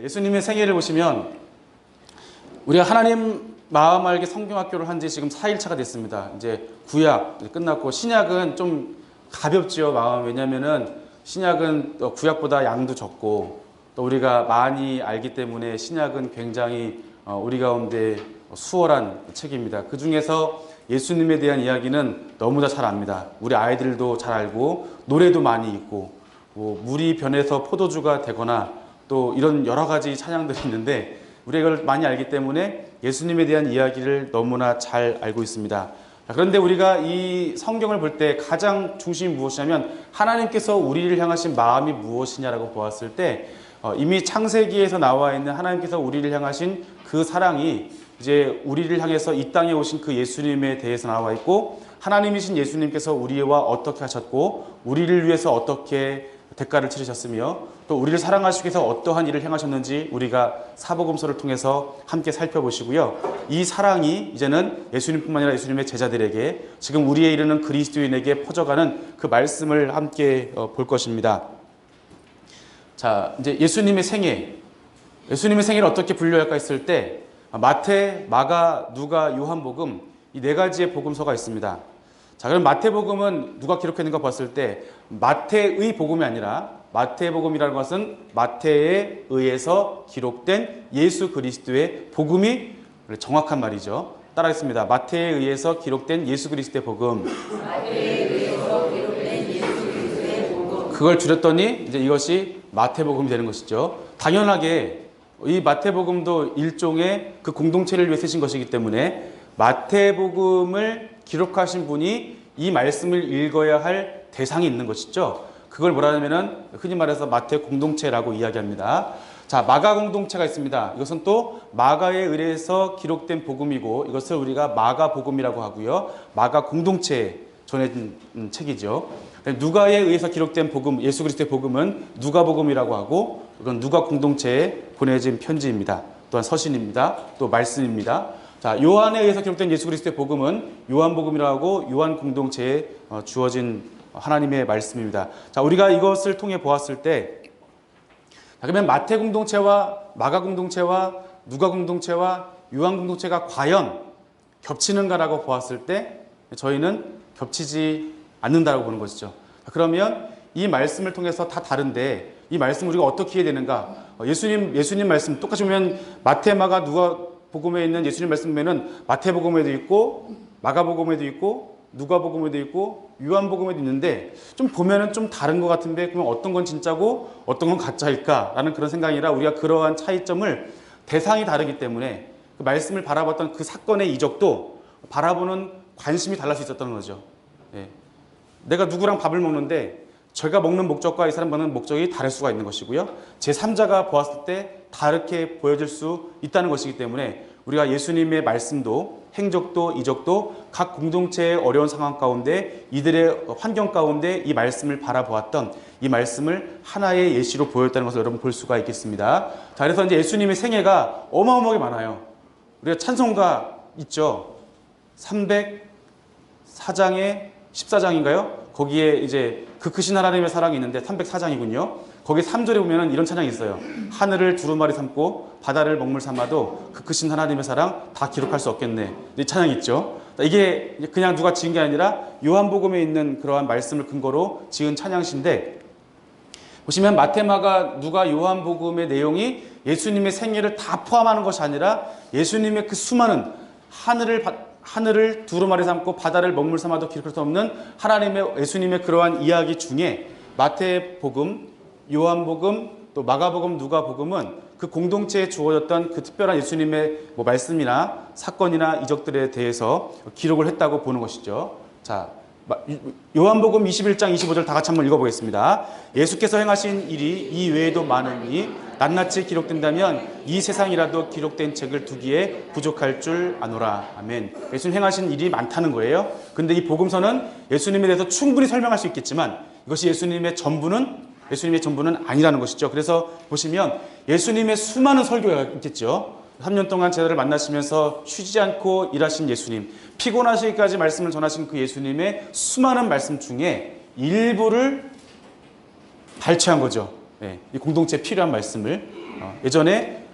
예수님의 생애를 보시면 우리가 하나님 마음 알기 성경학교를 한 지 지금 4일차가 됐습니다. 이제 구약 끝났고 신약은 좀 가볍지요, 마음. 왜냐면은 신약은 구약보다 양도 적고 또 우리가 많이 알기 때문에 신약은 굉장히 우리 가운데 수월한 책입니다. 그 중에서 예수님에 대한 이야기는 너무나 잘 압니다. 우리 아이들도 잘 알고 노래도 많이 있고 물이 변해서 포도주가 되거나 또 이런 여러 가지 찬양들이 있는데 우리가 이걸 많이 알기 때문에 예수님에 대한 이야기를 너무나 잘 알고 있습니다. 그런데 우리가 이 성경을 볼 때 가장 중심이 무엇이냐면 하나님께서 우리를 향하신 마음이 무엇이냐라고 보았을 때 이미 창세기에서 나와 있는 하나님께서 우리를 향하신 그 사랑이 이제 우리를 향해서 이 땅에 오신 그 예수님에 대해서 나와 있고 하나님이신 예수님께서 우리와 어떻게 하셨고 우리를 위해서 어떻게 대가를 치르셨으며 또 우리를 사랑하시기 위해서 어떠한 일을 행하셨는지 우리가 사복음서를 통해서 함께 살펴보시고요. 이 사랑이 이제는 예수님뿐만 아니라 예수님의 제자들에게 지금 우리에 이르는 그리스도인에게 퍼져가는 그 말씀을 함께 볼 것입니다. 자, 이제 예수님의 생애를 어떻게 분류할까 했을 때 마태, 마가, 누가, 요한복음 이 네 가지의 복음서가 있습니다. 자, 그럼 마태복음은 누가 기록했는가 봤을 때 마태의 복음이 아니라 마태복음이라는 것은 마태에 의해서 기록된 예수 그리스도의 복음이 정확한 말이죠. 따라하겠습니다. 마태에 의해서 기록된 예수 그리스도의 복음. 마태에 의해서 기록된 예수 그리스도의 복음. 그걸 줄였더니 이제 이것이 마태복음이 되는 것이죠. 당연하게 이 마태복음도 일종의 그 공동체를 위해 쓰신 것이기 때문에 마태복음을 기록하신 분이 이 말씀을 읽어야 할 대상이 있는 것이죠. 그걸 뭐라 하냐면은 흔히 말해서 마태 공동체라고 이야기합니다. 자, 마가 공동체가 있습니다. 이것은 또 마가에 의해서 기록된 복음이고 이것을 우리가 마가복음이라고 하고요. 마가 공동체에 전해진 책이죠. 누가에 의해서 기록된 복음, 예수 그리스도의 복음은 누가복음이라고 하고 이건 누가 공동체에 보내진 편지입니다. 또한 서신입니다. 또 말씀입니다. 자, 요한에 의해서 기록된 예수 그리스도의 복음은 요한복음이라고 하고 요한 공동체에 주어진 하나님의 말씀입니다. 자, 우리가 이것을 통해 보았을 때 그러면 마태 공동체와 마가 공동체와 누가 공동체와 요한 공동체가 과연 겹치는가라고 보았을 때 저희는 겹치지 않는다라고 보는 것이죠. 그러면 이 말씀을 통해서 다 다른데 이 말씀 우리가 어떻게 해야 되는가? 예수님 말씀 똑같이 보면 마태, 마가, 누가 복음에 있는 예수님 말씀 보면은 마태복음에도 있고 마가복음에도 있고 누가복음에도 있고 요한복음에도 있는데 좀 보면은 좀 다른 것 같은데 그러면 어떤 건 진짜고 어떤 건 가짜일까라는 그런 생각이라 우리가 그러한 차이점을 대상이 다르기 때문에 그 말씀을 바라봤던 그 사건의 이적도 바라보는 관심이 달라질 수 있었던 거죠. 예. 내가 누구랑 밥을 먹는데 제가 먹는 목적과 이 사람 먹는 목적이 다를 수가 있는 것이고요. 제3자가 보았을 때 다르게 보여질 수 있다는 것이기 때문에 우리가 예수님의 말씀도 행적도 이적도 각 공동체의 어려운 상황 가운데 이들의 환경 가운데 이 말씀을 바라보았던 이 말씀을 하나의 예시로 보였다는 것을 여러분 볼 수가 있겠습니다. 자, 그래서 이제 예수님의 생애가 어마어마하게 많아요. 우리가 찬송가 있죠. 304장에 14장인가요? 거기에 이제 그 크신 하나님의 사랑이 있는데 304장이군요. 거기 3절에 보면은 이런 찬양이 있어요. 하늘을 두루마리 삼고 바다를 먹물 삼아도 그 크신 하나님의 사랑 다 기록할 수 없겠네. 이 찬양이 있죠. 이게 그냥 누가 지은 게 아니라 요한복음에 있는 그러한 말씀을 근거로 지은 찬양시인데 보시면 마태, 마가, 누가, 요한복음의 내용이 예수님의 생애를 다 포함하는 것이 아니라 예수님의 그 수많은 하늘을 두루마리 삼고 바다를 먹물 삼아도 기록할 수 없는 하나님의 예수님의 그러한 이야기 중에 마태복음, 요한복음, 또 마가복음, 누가복음은 그 공동체에 주어졌던 그 특별한 예수님의 말씀이나 사건이나 이적들에 대해서 기록을 했다고 보는 것이죠. 자, 요한복음 21장 25절 다 같이 한번 읽어보겠습니다. 예수께서 행하신 일이 이 외에도 많으니 낱낱이 기록된다면 이 세상이라도 기록된 책을 두기에 부족할 줄 아노라. 아멘. 예수님 행하신 일이 많다는 거예요. 근데 이 복음서는 예수님에 대해서 충분히 설명할 수 있겠지만 이것이 예수님의 전부는 아니라는 것이죠. 그래서 보시면 예수님의 수많은 설교가 있겠죠. 3년 동안 제자를 만나시면서 쉬지 않고 일하신 예수님, 피곤하시기까지 말씀을 전하신 그 예수님의 수많은 말씀 중에 일부를 발췌한 거죠. 이 공동체에 필요한 말씀을 예전에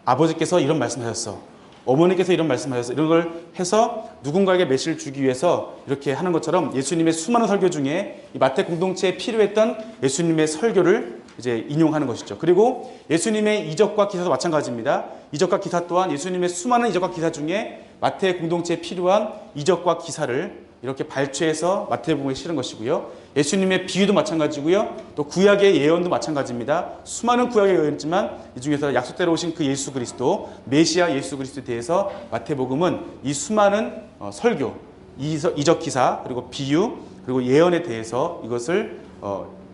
아버지께서 이런 말씀하셨어. 어머니께서 이런 말씀하셨어. 이런 걸 해서 누군가에게 메시지를 주기 위해서 이렇게 하는 것처럼 예수님의 수많은 설교 중에 이 마태 공동체에 필요했던 예수님의 설교를 이제 인용하는 것이죠. 그리고 예수님의 이적과 기사도 마찬가지입니다. 이적과 기사 또한 예수님의 수많은 이적과 기사 중에 마태 공동체에 필요한 이적과 기사를 이렇게 발췌해서 마태복음에 실은 것이고요. 예수님의 비유도 마찬가지고요. 또 구약의 예언도 마찬가지입니다. 수많은 구약의 예언이지만 이 중에서 약속대로 오신 그 예수 그리스도, 메시아 예수 그리스도에 대해서 마태복음은 이 수많은 설교, 이적 기사, 그리고 비유, 그리고 예언에 대해서 이것을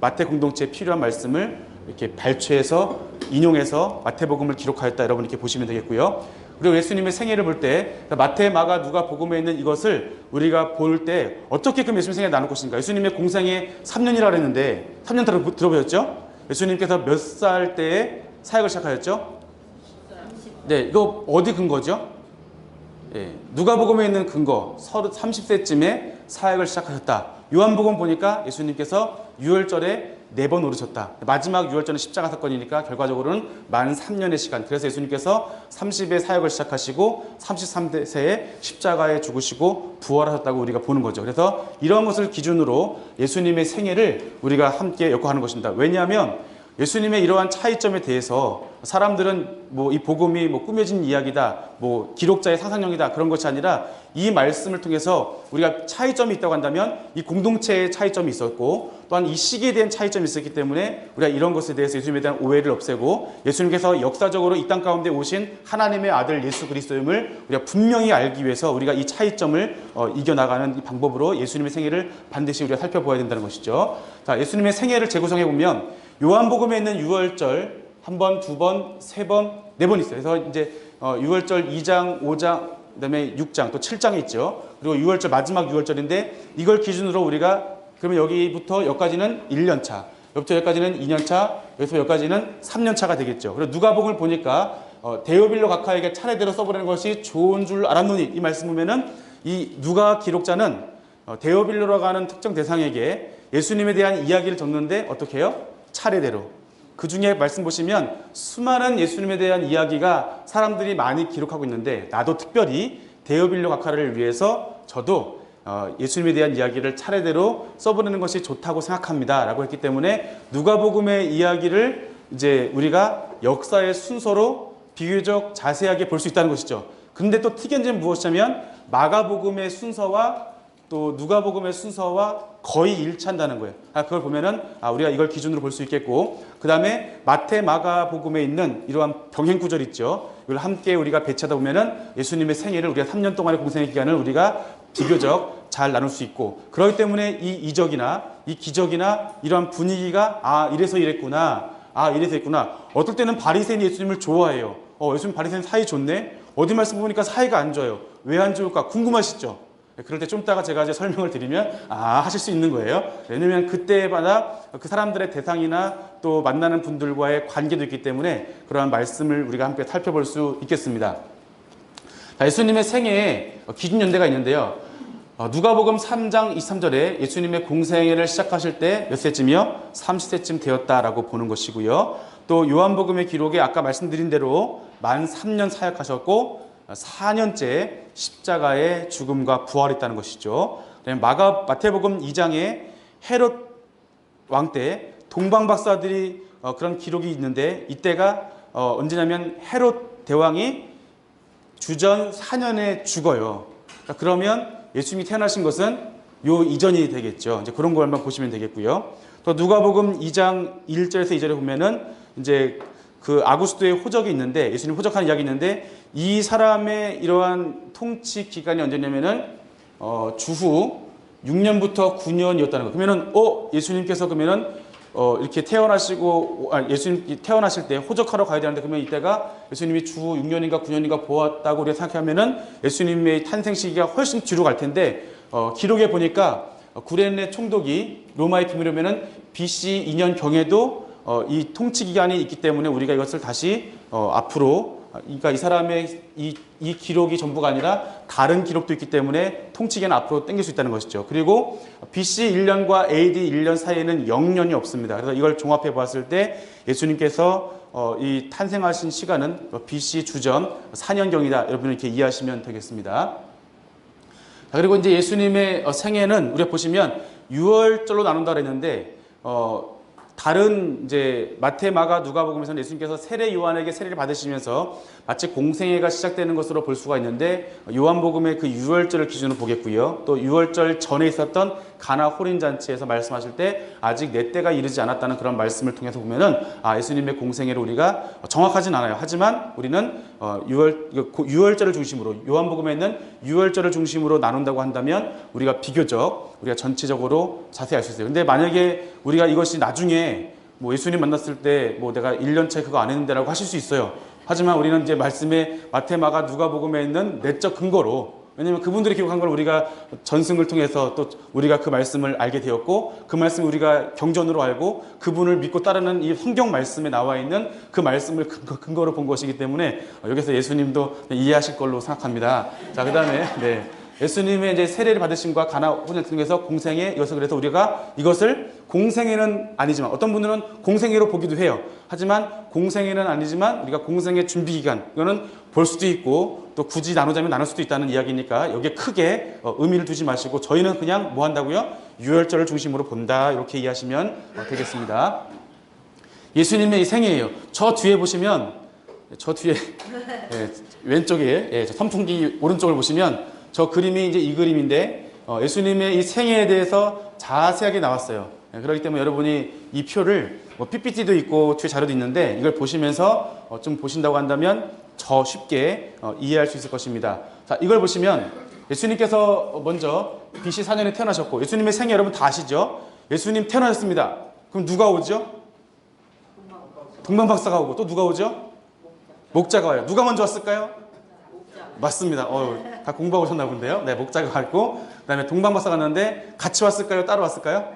마태 공동체에 필요한 말씀을 이렇게 발췌해서 인용해서 마태복음을 기록하였다. 여러분 이렇게 보시면 되겠고요. 그리고 예수님의 생애를 볼 때 마태, 마가, 누가 복음에 있는 이것을 우리가 볼 때 어떻게 그 예수님의 생애를 나눌 것인가. 예수님의 공생에 3년이라 그랬는데 3년 들어보셨죠? 예수님께서 몇 살 때에 사역을 시작하였죠? 네, 이거 어디 근거죠? 예, 누가복음에 있는 근거 30세쯤에 사역을 시작하셨다. 요한복음 보니까 예수님께서 유월절에 4번 오르셨다. 마지막 유월절은 십자가 사건이니까 결과적으로는 만 3년의 시간. 그래서 예수님께서 30에 사역을 시작하시고 33세에 십자가에 죽으시고 부활하셨다고 우리가 보는 거죠. 그래서 이런 것을 기준으로 예수님의 생애를 우리가 함께 엮어가는 것입니다. 왜냐하면 예수님의 이러한 차이점에 대해서 사람들은 뭐 이 복음이 뭐 꾸며진 이야기다, 뭐 기록자의 상상력이다 그런 것이 아니라 이 말씀을 통해서 우리가 차이점이 있다고 한다면 이 공동체의 차이점이 있었고 또한 이 시기에 대한 차이점이 있었기 때문에 우리가 이런 것에 대해서 예수님에 대한 오해를 없애고 예수님께서 역사적으로 이 땅 가운데 오신 하나님의 아들 예수 그리스도임을 우리가 분명히 알기 위해서 우리가 이 차이점을 이겨나가는 이 방법으로 예수님의 생애를 반드시 우리가 살펴보아야 된다는 것이죠. 자, 예수님의 생애를 재구성해 보면 요한복음에 있는 유월절 한 번, 두 번, 세 번, 네 번 있어요. 그래서 이제 유월절 2장, 5장, 그다음에 6장, 또 7장이 있죠. 그리고 유월절 마지막 유월절인데 이걸 기준으로 우리가 그러면 여기부터 여기까지는 1년 차, 여기부터 여기까지는 2년 차, 여기서 여기까지는 3년 차가 되겠죠. 그리고 누가복음을 보니까 데오빌로 각하에게 차례대로 써보내는 것이 좋은 줄 알았노니 이 말씀 보면은 이 누가 기록자는 데오빌로라고 하는 특정 대상에게 예수님에 대한 이야기를 적는데 어떻게 해요? 차례대로. 그 중에 말씀 보시면 수많은 예수님에 대한 이야기가 사람들이 많이 기록하고 있는데 나도 특별히 데오빌로 각하를 위해서 저도 예수님에 대한 이야기를 차례대로 써보내는 것이 좋다고 생각합니다 라고 했기 때문에 누가복음의 이야기를 이제 우리가 역사의 순서로 비교적 자세하게 볼 수 있다는 것이죠. 근데 또 특이한 무엇이냐면 마가복음의 순서와 또 누가복음의 순서와 거의 일치한다는 거예요. 그걸 보면은 우리가 이걸 기준으로 볼 수 있겠고, 그 다음에 마태, 마가복음에 있는 이러한 병행 구절 있죠. 이걸 함께 우리가 배치하다 보면은 예수님의 생애를 우리가 3년 동안의 공생의 기간을 우리가 비교적 잘 나눌 수 있고, 그렇기 때문에 이 이적이나 이 기적이나 이러한 분위기가 이래서 이랬구나, 이래서 있구나. 어떨 때는 바리새인이 예수님을 좋아해요. 예수님 바리새인 사이 좋네. 어디 말씀 보니까 사이가 안 좋아요. 왜 안 좋을까 궁금하시죠? 그럴 때 좀 이따가 제가 이제 설명을 드리면 하실 수 있는 거예요. 왜냐면 그때마다 그 사람들의 대상이나 또 만나는 분들과의 관계도 있기 때문에 그러한 말씀을 우리가 함께 살펴볼 수 있겠습니다. 자, 예수님의 생애에 기준 연대가 있는데요. 누가복음 3장 23절에 예수님의 공생애를 시작하실 때 몇 세쯤이요? 30세쯤 되었다라고 보는 것이고요. 또 요한복음의 기록에 아까 말씀드린 대로 만 3년 사역하셨고 4년째 십자가의 죽음과 부활이 있다는 것이죠. 마태복음 2장에 헤롯 왕 때 동방 박사들이 그런 기록이 있는데 이때가 언제냐면 헤롯 대왕이 주전 4년에 죽어요. 그러면 예수님이 태어나신 것은 요 이전이 되겠죠. 이제 그런 걸 한번 보시면 되겠고요. 또 누가복음 2장 1절에서 2절에 보면은 이제 그 아구스도의 호적이 있는데 예수님 호적하는 이야기 있는데 이 사람의 이러한 통치 기간이 언제냐면은 주후 6년부터 9년이었다는 거. 그러면은 예수님께서 그러면은 이렇게 태어나시고 예수님 태어나실 때 호적하러 가야 되는데 그러면 이때가 예수님이 주 6년인가 9년인가 보았다고 우리가 생각하면은 예수님의 탄생 시기가 훨씬 뒤로 갈 텐데 기록에 보니까 구레네 총독이 로마에 비밀하면은 BC 2년 경에도 이 통치 기간이 있기 때문에 우리가 이것을 다시 앞으로 그러니까 이 사람의 이 기록이 전부가 아니라 다른 기록도 있기 때문에 통치 기간 앞으로 당길 수 있다는 것이죠. 그리고 BC 1년과 AD 1년 사이에는 0년이 없습니다. 그래서 이걸 종합해 보았을 때 예수님께서 이 탄생하신 시간은 BC 주전 4년경이다. 여러분 이렇게 이해하시면 되겠습니다. 그리고 이제 예수님의 생애는 우리가 보시면 6월절로 나눈다 그랬는데 다른 이제 마태, 마가, 누가복음에서는 예수님께서 세례 요한에게 세례를 받으시면서 마치 공생애가 시작되는 것으로 볼 수가 있는데 요한복음의 그 6월절을 기준으로 보겠고요. 또 6월절 전에 있었던 가나 호린 잔치에서 말씀하실 때 아직 내 때가 이르지 않았다는 그런 말씀을 통해서 보면은 예수님의 공생애를 우리가 정확하진 않아요. 하지만 우리는 6월절을 중심으로 요한복음에 있는 6월절을 중심으로 나눈다고 한다면 우리가 비교적 우리가 전체적으로 자세히 알 수 있어요. 근데 만약에 우리가 이것이 나중에 뭐 예수님 만났을 때 뭐 내가 1년째 그거 안 했는데라고 하실 수 있어요. 하지만 우리는 이제 말씀에 마태, 마가, 누가복음에 있는 내적 근거로, 왜냐하면 그분들이 기록한 걸 우리가 전승을 통해서 또 우리가 그 말씀을 알게 되었고 그 말씀을 우리가 경전으로 알고 그분을 믿고 따르는 이 성경 말씀에 나와 있는 그 말씀을 근거로 본 것이기 때문에 여기서 예수님도 이해하실 걸로 생각합니다. 자, 그 다음에 예수님의 이제 세례를 받으심과 가나 혼인 통해서 공생애, 이것을 그래서 우리가 이것을 공생애는 아니지만 어떤 분들은 공생애로 보기도 해요. 하지만 공생애는 아니지만 우리가 공생애 준비 기간, 이거는 볼 수도 있고 또 굳이 나누자면 나눌 수도 있다는 이야기니까 여기에 크게 의미를 두지 마시고 저희는 그냥 뭐 한다고요? 유월절을 중심으로 본다, 이렇게 이해하시면 되겠습니다. 예수님의 이 생애예요. 저 뒤에 보시면 왼쪽에 저 선풍기 오른쪽을 보시면 저 그림이 이제 이 그림인데 예수님의 이 생애에 대해서 자세하게 나왔어요. 그렇기 때문에 여러분이 이 표를 뭐 PPT도 있고 뒤에 자료도 있는데 이걸 보시면서 좀 보신다고 한다면 더 쉽게 이해할 수 있을 것입니다. 자, 이걸 보시면 예수님께서 먼저 BC 4년에 태어나셨고 예수님의 생애 여러분 다 아시죠? 예수님 태어나셨습니다. 그럼 누가 오죠? 동방박사가 오고 또 누가 오죠? 목자가 와요. 누가 먼저 왔을까요? 맞습니다. 다 공부하고 오셨나 본데요. 네, 목자가 왔고 그 다음에 동방박사가 왔는데 같이 왔을까요? 따로 왔을까요?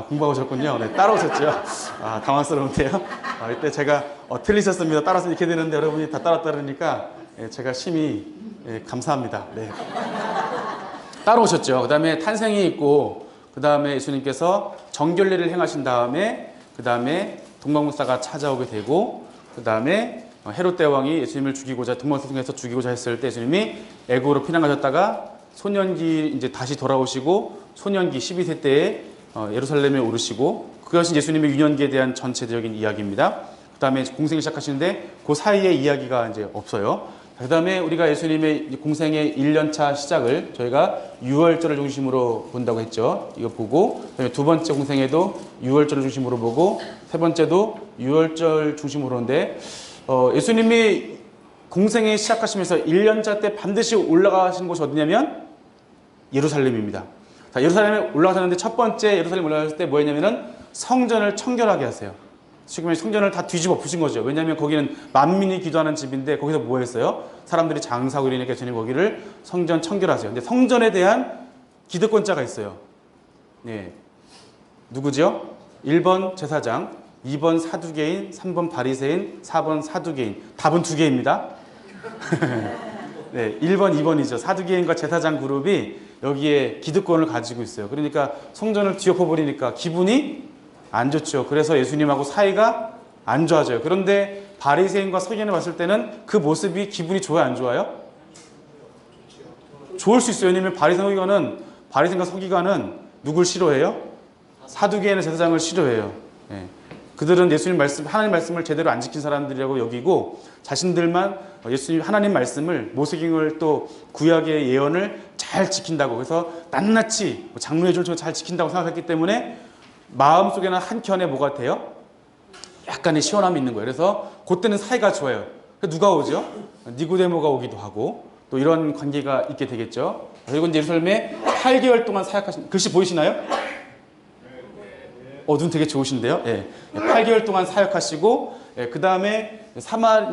공부하고 오셨군요. 네, 따로 오셨죠. 당황스러운데요. 이때 제가 틀리셨습니다. 따라서 이렇게 되는데 여러분이 다 따라 따르니까 제가 심히 감사합니다. 네. 따로 오셨죠. 그 다음에 탄생이 있고 그 다음에 예수님께서 정결례를 행하신 다음에 그 다음에 동방박사가 찾아오게 되고 그 다음에 헤롯 대왕이 예수님을 죽이고자 동방박사 통해서 죽이고자 했을 때 예수님이 애국으로 피난가셨다가 소년기 이제 다시 돌아오시고 소년기 12세 때에 예루살렘에 오르시고 그것이 예수님의 유년기에 대한 전체적인 이야기입니다. 그 다음에 공생을 시작하시는데 그 사이에 이야기가 이제 없어요. 그 다음에 우리가 예수님의 공생의 1년차 시작을 저희가 6월절을 중심으로 본다고 했죠. 이거 보고 그다음에 두 번째 공생에도 6월절을 중심으로 보고 세 번째도 6월절 중심으로 보는데 예수님이 공생애 시작하시면서 1년차 때 반드시 올라가신 곳이 어디냐면 예루살렘입니다. 자, 예루살렘에 올라가셨는데 첫 번째 예루살렘 올라갔을 때 뭐 했냐면은 성전을 청결하게 하세요. 지금 성전을 다 뒤집어 부신 거죠. 왜냐하면 거기는 만민이 기도하는 집인데 거기서 뭐 했어요? 사람들이 장사하고 이러니까 예수님 거기를 성전 청결하세요. 근데 성전에 대한 기득권자가 있어요. 네. 누구죠? 1번 제사장, 2번 사두개인, 3번 바리새인, 4번 사두개인. 답은 두 개입니다. 네, 1번, 2번이죠. 사두개인과 제사장 그룹이 여기에 기득권을 가지고 있어요. 그러니까 성전을 뒤엎어버리니까 기분이 안 좋죠. 그래서 예수님하고 사이가 안 좋아져요. 그런데 바리새인과 서기관을 봤을 때는 그 모습이 기분이 좋아요, 안 좋아요? 좋을 수 있어요. 왜냐하면 바리새인과 서기관은 누굴 싫어해요? 사두개인의 제사장을 싫어해요. 네. 그들은 예수님 말씀, 하나님 말씀을 제대로 안 지킨 사람들이라고 여기고 자신들만 예수님 하나님 말씀을 모세경을 또 구약의 예언을 잘 지킨다고 그래서 낱낱이 장로의 절차를 잘 지킨다고 생각했기 때문에 마음속에는 한켠에 뭐가 돼요? 약간의 시원함이 있는 거예요. 그래서 그때는 사이가 좋아요. 누가 오죠? 니고데모가 오기도 하고 또 이런 관계가 있게 되겠죠. 그리고 이제 예루살렘에 8개월 동안 사역하신 글씨 보이시나요? 눈 되게 좋으신데요. 예. 8개월 동안 사역하시고 그 다음에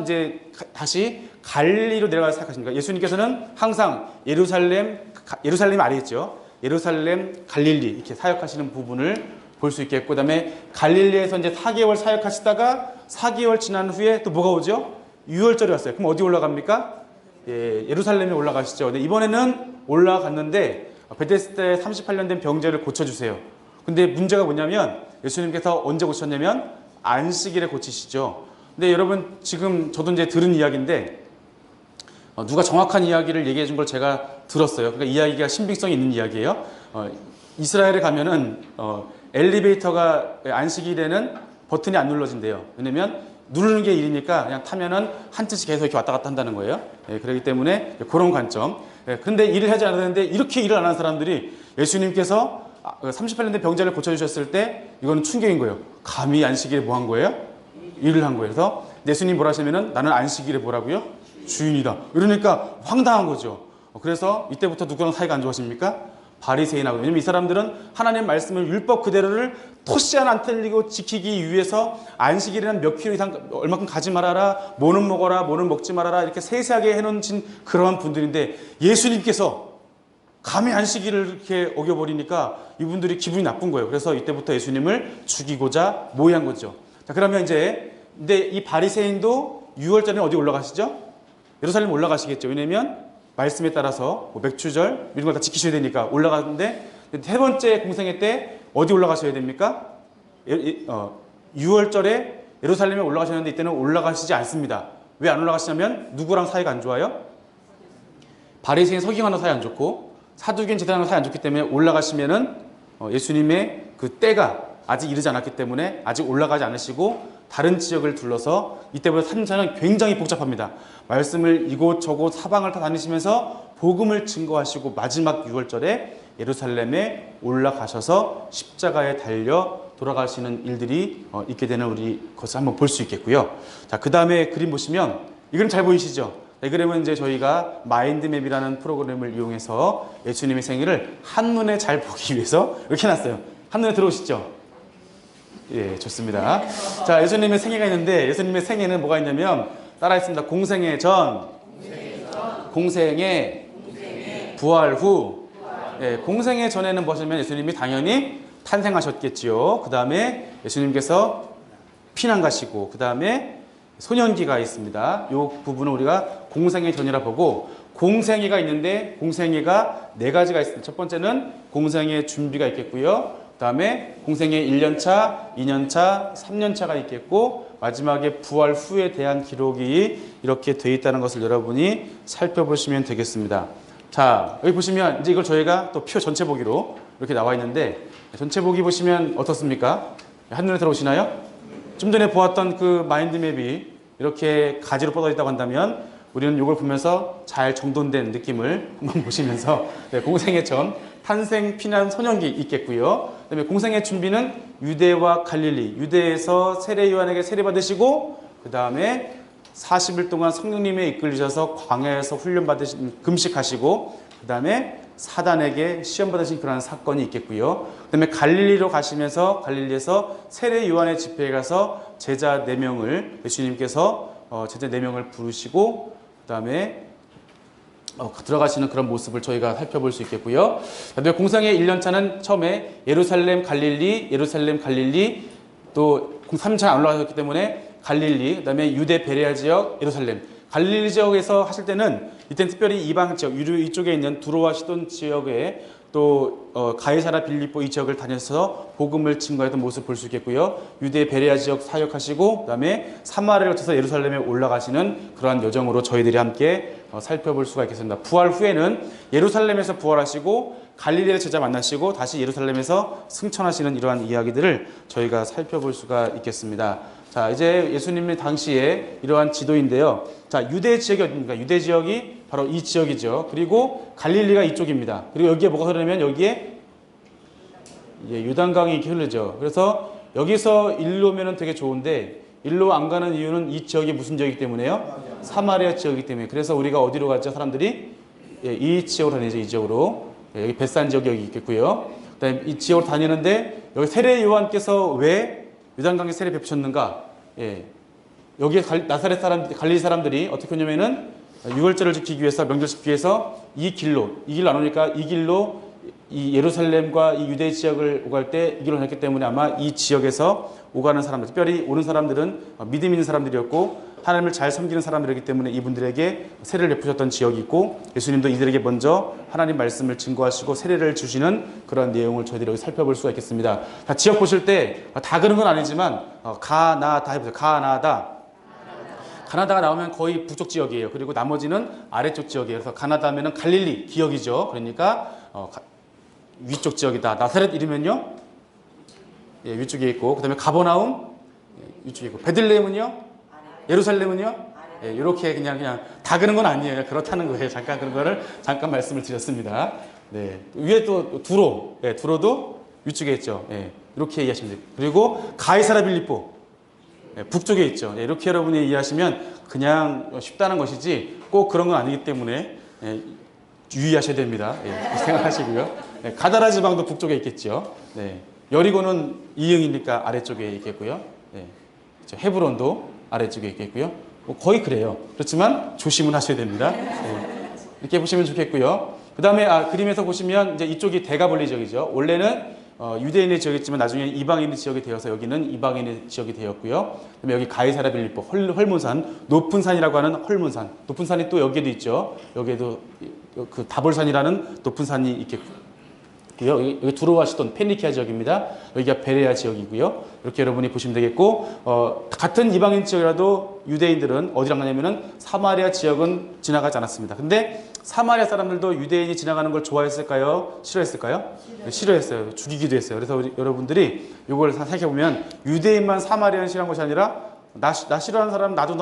이제 다시 갈릴리로 내려가서 사역하십니다. 예수님께서는 항상 예루살렘 아래 있죠. 예루살렘, 갈릴리 이렇게 사역하시는 부분을 볼 수 있겠고, 그 다음에 갈릴리에서 이제 4개월 사역하시다가 4개월 지난 후에 또 뭐가 오죠? 유월절이 왔어요. 그럼 어디 올라갑니까? 예루살렘에 올라가시죠. 근데 이번에는 올라갔는데 베데스다에 38년 된 병자를 고쳐주세요. 근데 문제가 뭐냐면 예수님께서 언제 고쳤냐면 안식일에 고치시죠. 근데 여러분 지금 저도 이제 들은 이야기인데 누가 정확한 이야기를 얘기해 준 걸 제가 들었어요. 그러니까 이야기가 신빙성이 있는 이야기예요. 이스라엘에 가면은 엘리베이터가 안식일에는 버튼이 안 눌러진대요. 왜냐면 누르는 게 일이니까 그냥 타면은 한 층씩 계속 이렇게 왔다 갔다 한다는 거예요. 그렇기 때문에 그런 관점. 근데 일을 하지 않았는데 이렇게 일을 안 하는 사람들이 예수님께서 38년 된 병자를 고쳐주셨을 때 이거는 충격인 거예요. 감히 안식일에 뭐 한 거예요? 일을 한 거예요. 그래서 예수님 뭐라 하시면은 나는 안식일에 뭐라고요? 주인이다. 이러니까 황당한 거죠. 그래서 이때부터 누구랑 사이가 안 좋아집니까? 바리새인하고. 왜냐면 이 사람들은 하나님 말씀을 율법 그대로를 토시 하나 안 틀리고 지키기 위해서 안식일에는 몇 킬로 이상 얼마큼 가지 말아라, 뭐는 먹어라, 뭐는 먹지 말아라 이렇게 세세하게 해놓은 그러한 분들인데 예수님께서 감히 안식일을 이렇게 어겨버리니까 이분들이 기분이 나쁜 거예요. 그래서 이때부터 예수님을 죽이고자 모의한 거죠. 자, 그러면 이제 근데 이 바리새인도 6월절에 어디 올라가시죠? 예루살렘 올라가시겠죠. 왜냐면 말씀에 따라서 뭐 맥추절 이런 걸 다 지키셔야 되니까 올라가는데 세 번째 공생애 때 어디 올라가셔야 됩니까? 6월절에 예루살렘에 올라가셨는데 이때는 올라가시지 않습니다. 왜 안 올라가시냐면 누구랑 사이가 안 좋아요? 바리새인 서기관과 사이 안 좋고 사두개인 제사장과 사이 안 좋기 때문에 올라가시면은 예수님의 그 때가 아직 이르지 않았기 때문에 아직 올라가지 않으시고 다른 지역을 둘러서 이때부터 3차는 굉장히 복잡합니다. 말씀을 이곳저곳 사방을 다 다니시면서 복음을 증거하시고 마지막 6월절에 예루살렘에 올라가셔서 십자가에 달려 돌아가시는 일들이 있게 되는 우리 것을 한번 볼 수 있겠고요. 자, 그 다음에 그림 보시면 이 그림 잘 보이시죠? 이 그림은 이제 저희가 마인드맵이라는 프로그램을 이용해서 예수님의 생일을 한눈에 잘 보기 위해서 이렇게 해놨어요. 한눈에 들어오시죠? 예, 좋습니다. 자, 예수님의 생애가 있는데 예수님의 생애는 뭐가 있냐면 따라했습니다. 공생애 전, 공생애 부활 후. 예, 공생애 전에는 보시면 예수님이 당연히 탄생하셨겠지요. 그 다음에 예수님께서 피난 가시고 그 다음에 소년기가 있습니다. 이 부분은 우리가 공생애 전이라 보고 공생애가 있는데 공생애가 네 가지가 있습니다. 첫 번째는 공생애 준비가 있겠고요. 그 다음에 공생애 1년차, 2년차, 3년차가 있겠고 마지막에 부활 후에 대한 기록이 이렇게 되어 있다는 것을 여러분이 살펴보시면 되겠습니다. 자, 여기 보시면 이제 이걸 저희가 또 표 전체 보기로 이렇게 나와 있는데 전체 보기 보시면 어떻습니까? 한눈에 들어오시나요? 좀 전에 보았던 그 마인드맵이 이렇게 가지로 뻗어 있다고 한다면 우리는 이걸 보면서 잘 정돈된 느낌을 한번 보시면서 공생애 전, 탄생, 피난, 소년기 있겠고요. 그다음에 공생애 준비는 유대와 갈릴리, 유대에서 세례 요한에게 세례 받으시고 그 다음에 40일 동안 성령님에 이끌리셔서 광야에서 훈련 받으신 금식하시고 그 다음에 사단에게 시험 받으신 그런 사건이 있겠고요. 그 다음에 갈릴리로 가시면서 갈릴리에서 세례 요한의 집회에 가서 제자 4명을 예수님께서 제자 4명을 부르시고 그 다음에 들어가시는 그런 모습을 저희가 살펴볼 수 있겠고요. 그다음에 공생애 1년차는 처음에 예루살렘 갈릴리 또 3차 안 올라가셨기 때문에 갈릴리, 그다음에 유대 베레아 지역, 예루살렘. 갈릴리 지역에서 하실 때는 이때는 특별히 이방 지역, 이쪽에 있는 두로와 시돈 지역에 또 가이사라 빌립보 이 지역을 다녀서 복음을 증거했던 모습을 볼 수 있겠고요. 유대 베레아 지역 사역하시고 그다음에 사마리아를 거쳐서 예루살렘에 올라가시는 그러한 여정으로 저희들이 함께 살펴볼 수가 있겠습니다. 부활 후에는 예루살렘에서 부활하시고 갈릴리의 제자 만나시고 다시 예루살렘에서 승천하시는 이러한 이야기들을 저희가 살펴볼 수가 있겠습니다. 자, 이제 예수님의 당시에 이러한 지도인데요. 자, 유대 지역이 어디입니까? 유대 지역이 바로 이 지역이죠. 그리고 갈릴리가 이쪽입니다. 그리고 여기에 뭐가 흐르냐면 여기에 요단강이 이렇게 흐르죠. 그래서 여기서 일로 오면 되게 좋은데 일로 안 가는 이유는 이 지역이 무슨 지역이기 때문에요? 사마리아 지역이기 때문에. 그래서 우리가 어디로 가죠? 사람들이 이 지역으로 다니죠. 이 지역으로. 여기 벳산 지역이 여기 있겠고요. 그다음에 이 지역으로 다니는데 여기 세례 요한께서 왜 요단강에 세례 베푸셨는가? 여기에 나사렛 사람, 갈릴리 사람들이 어떻게 하냐면은 6월절을 지키기 위해서 명절 지키기 위해서 이 길로 안 오니까 이 길로 이 예루살렘과 이 유대 지역을 오갈 때 이 길로 다녔기 때문에 아마 이 지역에서 오가는 사람들, 특별히 오는 사람들은 믿음 있는 사람들이었고 하나님을 잘 섬기는 사람들이기 때문에 이분들에게 세례를 베푸셨던 지역이 있고 예수님도 이들에게 먼저 하나님 말씀을 증거하시고 세례를 주시는 그런 내용을 저희들이 여기 살펴볼 수가 있겠습니다. 자, 지역 보실 때 다 그런 건 아니지만 가나다 해보세요. 가나다가 나오면 거의 북쪽 지역이에요. 그리고 나머지는 아래쪽 지역이에요. 그래서 가나다면은 갈릴리 기역이죠. 그러니까 위쪽 지역이다. 나사렛 이르면요, 예, 위쪽에 있고, 그다음에 가버나움 위쪽에 있고, 베들레헴은요, 예루살렘은요, 예, 이렇게 그냥 다 그런 건 아니에요. 그렇다는 거예요. 잠깐 그런 거를 잠깐 말씀을 드렸습니다. 네, 위에 또 두로, 예, 두로도 위쪽에 있죠. 예, 이렇게 이해하시면 돼요. 그리고 가이사라 빌립보, 예, 북쪽에 있죠. 예, 이렇게 여러분이 이해하시면 그냥 쉽다는 것이지 꼭 그런 건 아니기 때문에 예, 유의하셔야 됩니다. 예, 생각하시고요. 예, 가다라 지방도 북쪽에 있겠죠. 네, 여리고는 이응이니까 아래쪽에 있겠고요. 예, 그렇죠. 헤브론도 아래쪽에 있겠고요. 뭐 거의 그래요. 그렇지만 조심은 하셔야 됩니다. 예, 이렇게 보시면 좋겠고요. 그 다음에 그림에서 보시면 이제 이쪽이 대가볼리 지역이죠. 원래는 유대인의 지역이었지만 나중에 이방인의 지역이 되어서 여기는 이방인의 지역이 되었고요. 그다음에 여기 가이사라 빌립보 헐몬산, 높은 산이라고 하는 헐몬산, 높은 산이 또 여기에도 있죠. 여기에도 그 다볼산이라는 높은 산이 있겠고요. 여기 두로와 시돈 페니키아 지역입니다. 여기가 베레아 지역이고요. 이렇게 여러분이 보시면 되겠고, 같은 이방인 지역이라도 유대인들은 어디랑 가냐면은 사마리아 지역은 지나가지 않았습니다. 근데 사마리아 사람들도 유대인이 지나가는 걸 좋아했을까요? 싫어했을까요? 싫어했어요. 죽이기도 했어요. 그래서 여러분들이 이걸 생각해보면 유대인만 사마리아는 싫어한 것이 아니라 나 싫어하는 사람 나도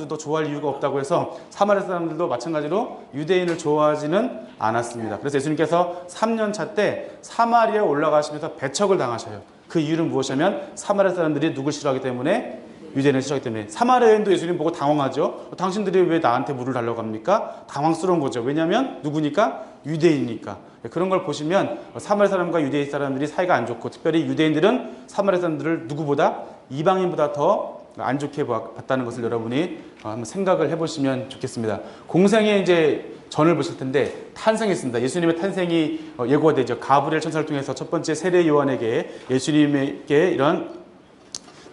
너 좋아할 이유가 없다고 해서 사마리아 사람들도 마찬가지로 유대인을 좋아하지는 않았습니다. 그래서 예수님께서 3년 차 때 사마리아에 올라가시면서 배척을 당하셔요. 그 이유는 무엇이냐면 사마리아 사람들이 누굴 싫어하기 때문에, 유대인을 싫어하기 때문에. 사마리아인도 예수님 보고 당황하죠. 당신들이 왜 나한테 물을 달라고 합니까? 당황스러운 거죠. 왜냐하면 누구니까? 유대인이니까. 그런 걸 보시면 사마리아 사람과 유대인 사람들이 사이가 안 좋고, 특별히 유대인들은 사마리아 사람들을 누구보다, 이방인보다 더 안 좋게 봤다는 것을 여러분이 한번 생각을 해보시면 좋겠습니다. 공생의 이제 전을 보실 텐데 탄생했습니다. 예수님의 탄생이 예고가 되죠. 가브리엘 천사를 통해서 첫 번째 세례 요한에게 예수님에게 이런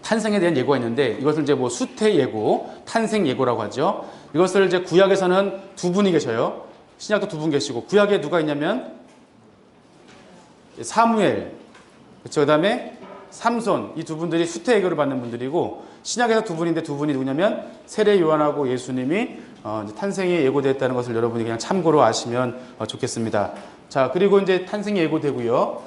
탄생에 대한 예고가 있는데, 이것을 이제 뭐 수태 예고, 탄생 예고라고 하죠. 이것을 이제 구약에서는 두 분이 계셔요. 신약도 두 분 계시고, 구약에 누가 있냐면 사무엘, 그렇죠. 그다음에 삼손, 이 두 분들이 수태 예고를 받는 분들이고, 신약에서 두 분인데 두 분이 누구냐면 세례 요한하고 예수님이 이제 탄생이 예고됐다는 것을 여러분이 그냥 참고로 아시면 좋겠습니다. 자, 그리고 이제 탄생이 예고되고요.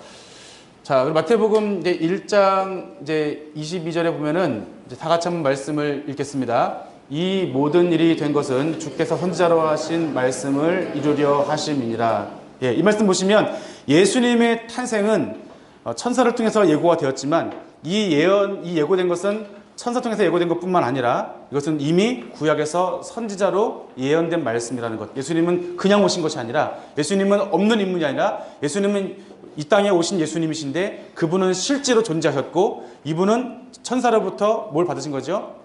자, 그리고 마태복음 이제 1장 이제 22절에 보면은 이제 다 같이 한번 말씀을 읽겠습니다. 이 모든 일이 된 것은 주께서 선지자로 하신 말씀을 이루려 하심이니라. 예, 이 말씀 보시면 예수님의 탄생은 천사를 통해서 예고가 되었지만, 이 예고된 것은 천사 통해서 예고된 것뿐만 아니라 이것은 이미 구약에서 선지자로 예언된 말씀이라는 것. 예수님은 그냥 오신 것이 아니라, 예수님은 없는 인물이 아니라, 예수님은 이 땅에 오신 예수님이신데 그분은 실제로 존재하셨고, 이분은 천사로부터 뭘 받으신 거죠?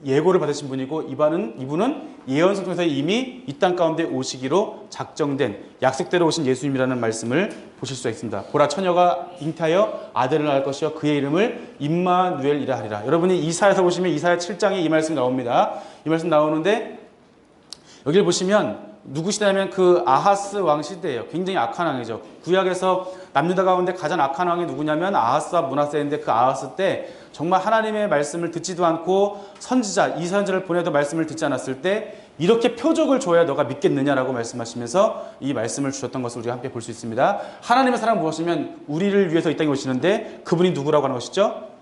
예고를 받으신 분이고, 이분은 예언서 통해서 이미 이 땅 가운데 오시기로 작정된 약속대로 오신 예수님이라는 말씀을 보실 수가 있습니다. 보라, 처녀가 잉태하여 아들을 낳을 것이요 그의 이름을 임마누엘이라 하리라. 여러분이 이사야서 보시면 이사야 7장에 이 말씀이 나옵니다. 이 말씀 나오는데 여기를 보시면 누구 시대냐면 그 아하스 왕 시대예요. 굉장히 악한 왕이죠. 구약에서 남유다 가운데 가장 악한 왕이 누구냐면 아하스와 므낫세인데, 그 아하스 때 정말 하나님의 말씀을 듣지도 않고 선지자 이사야를 보내도 말씀을 듣지 않았을 때 이렇게 표적을 줘야 너가 믿겠느냐라고 말씀하시면서 이 말씀을 주셨던 것을 우리가 함께 볼 수 있습니다. 하나님의 사랑 무엇이면 우리를 위해서 이 땅에 오시는데 그분이 누구라고 하는 것이죠?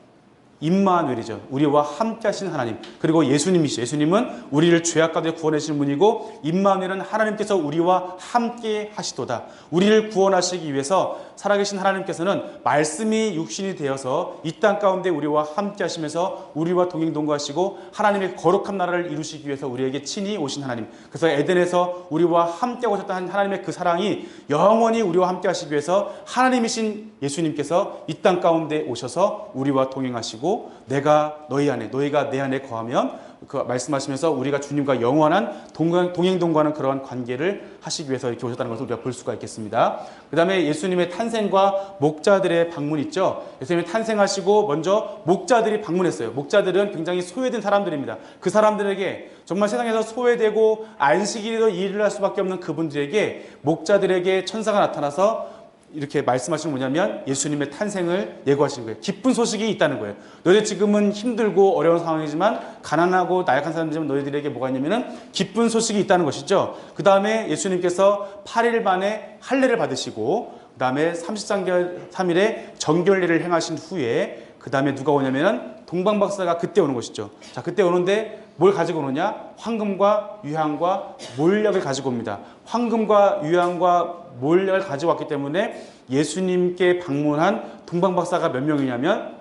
임마누엘이죠. 우리와 함께 하신 하나님. 그리고 예수님이시죠. 예수님은 우리를 죄악 가운데 구원하시는 분이고, 임마누엘은 하나님께서 우리와 함께 하시도다. 우리를 구원하시기 위해서 살아계신 하나님께서는 말씀이 육신이 되어서 이 땅 가운데 우리와 함께 하시면서 우리와 동행동거하시고 하나님의 거룩한 나라를 이루시기 위해서 우리에게 친히 오신 하나님. 그래서 에덴에서 우리와 함께 오셨던 하나님의 그 사랑이 영원히 우리와 함께 하시기 위해서 하나님이신 예수님께서 이 땅 가운데 오셔서 우리와 동행하시고, 내가 너희 안에, 너희가 내 안에 거하면 그 말씀하시면서 우리가 주님과 영원한 동행동거하는 그런 관계를 하시기 위해서 이렇게 오셨다는 것을 우리가 볼 수가 있겠습니다. 그 다음에 예수님의 탄생과 목자들의 방문 있죠. 예수님이 탄생하시고 먼저 목자들이 방문했어요. 목자들은 굉장히 소외된 사람들입니다. 그 사람들에게 정말 세상에서 소외되고 안식일에도 일을 할 수밖에 없는 그분들에게 목자들에게 천사가 나타나서 이렇게 말씀하시는 뭐냐면 예수님의 탄생을 예고하시는 거예요. 기쁜 소식이 있다는 거예요. 너희들 지금은 힘들고 어려운 상황이지만 가난하고 나약한 사람들이지만 너희들에게 뭐가 있냐면은 기쁜 소식이 있다는 것이죠. 그 다음에 예수님께서 8일 만에 할례를 받으시고 그 다음에 33일에 정결례를 행하신 후에 그 다음에 누가 오냐면은 동방박사가 그때 오는 것이죠. 자, 그때 오는데 뭘 가지고 오느냐? 황금과 유향과 몰약을 가지고 옵니다. 황금과 유향과 몰약을 가지고 왔기 때문에 예수님께 방문한 동방박사가 몇 명이냐면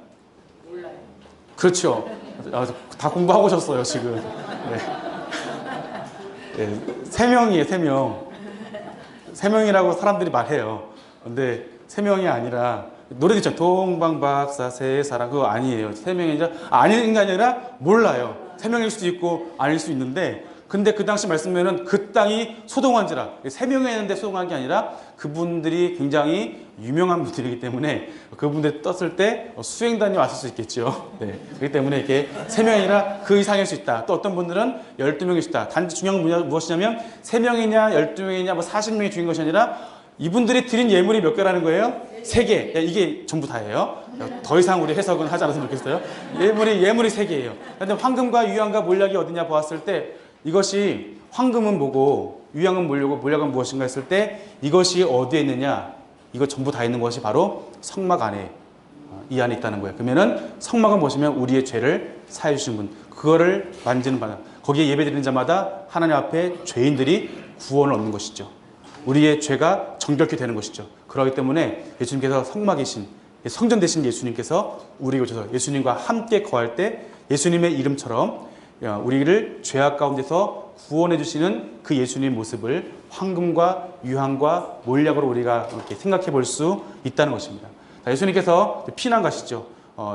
몰라요. 그렇죠. 다 공부하고 오셨어요 지금. 네. 네, 3명이에요. 3명. 3명이라고 사람들이 말해요. 근데 3명이 아니라 노래도 있잖아요. 동방박사 새사랑 그거 아니에요. 3명이 아닌 게 아니라 몰라요. 3명일 수도 있고 아닐 수 있는데 근데 그 당시 말씀에는 그 땅이 소동한지라 3명이 했는데 소동한 게 아니라 그분들이 굉장히 유명한 분들이기 때문에 그분들이 떴을 때 수행단이 왔을 수 있겠죠. 네. 그렇기 때문에 이렇게 3명이라 그 이상일 수 있다. 또 어떤 분들은 12명일 수 있다. 단지 중요한 건 무엇이냐면 3명이냐 12명이냐 뭐 40명이 중요한 것이 아니라 이분들이 드린 예물이 몇 개라는 거예요? 3개. 이게 전부 다예요. 더 이상 우리 해석은 하지 않았으면 좋겠어요. 예물이 3개예요. 그런데 황금과 유향과 몰약이 어디냐 보았을 때 이것이 황금은 뭐고 유향은 뭐고 몰약은 무엇인가 했을 때 이것이 어디에 있느냐? 이거 전부 다 있는 것이 바로 성막 안에 이 안에 있다는 거예요. 그러면은 성막은 보시면 우리의 죄를 사해 주신 분, 그거를 만지는 바, 거기에 예배드리는 자마다 하나님 앞에 죄인들이 구원을 얻는 것이죠. 우리의 죄가 정결케 되는 것이죠. 그렇기 때문에 예수님께서 성막이신 성전 되신 예수님께서 우리에게 오셔서 예수님과 함께 거할 때 예수님의 이름처럼 우리를 죄악 가운데서 구원해 주시는 그 예수님의 모습을 황금과 유향과 몰약으로 우리가 이렇게 생각해 볼 수 있다는 것입니다. 자, 예수님께서 피난 가시죠.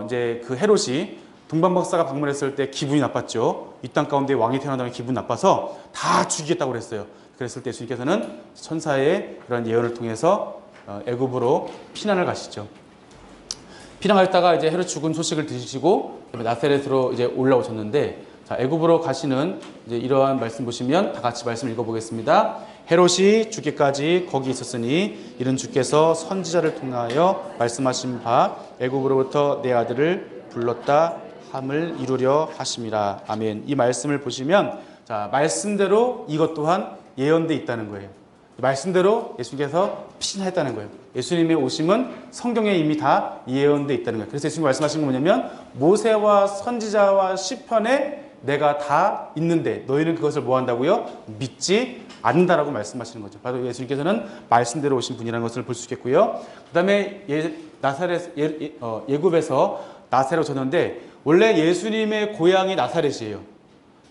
이제 그 헤롯이 동방박사가 방문했을 때 기분이 나빴죠. 이 땅 가운데 왕이 태어난다면 기분 나빠서 다 죽이겠다고 그랬어요. 그랬을 때 예수님께서는 천사의 그런 예언을 통해서 애굽으로 피난을 가시죠. 피난하셨다가 이제 헤롯 죽은 소식을 들으시고 나사렛으로 이제 올라오셨는데, 자, 애굽으로 가시는 이제 이러한 말씀 보시면 다 같이 말씀 읽어보겠습니다. 헤롯이 죽기까지 거기 있었으니 이는 주께서 선지자를 통하여 말씀하신 바 애굽으로부터 내 아들을 불렀다 함을 이루려 하심이라. 아멘. 이 말씀을 보시면 자, 말씀대로 이것 또한 예언돼 있다는 거예요. 말씀대로 예수님께서 피신했다는 거예요. 예수님의 오심은 성경에 이미 다 예언돼 있다는 거예요. 그래서 예수님 말씀하신 건 뭐냐면 모세와 선지자와 시편에 내가 다 있는데 너희는 그것을 뭐 한다고요? 믿지 않는다라고 말씀하시는 거죠. 바로 예수님께서는 말씀대로 오신 분이라는 것을 볼 수 있겠고요. 그 다음에 예굽에서 나사렛 오셨는데 원래 예수님의 고향이 나사렛이에요.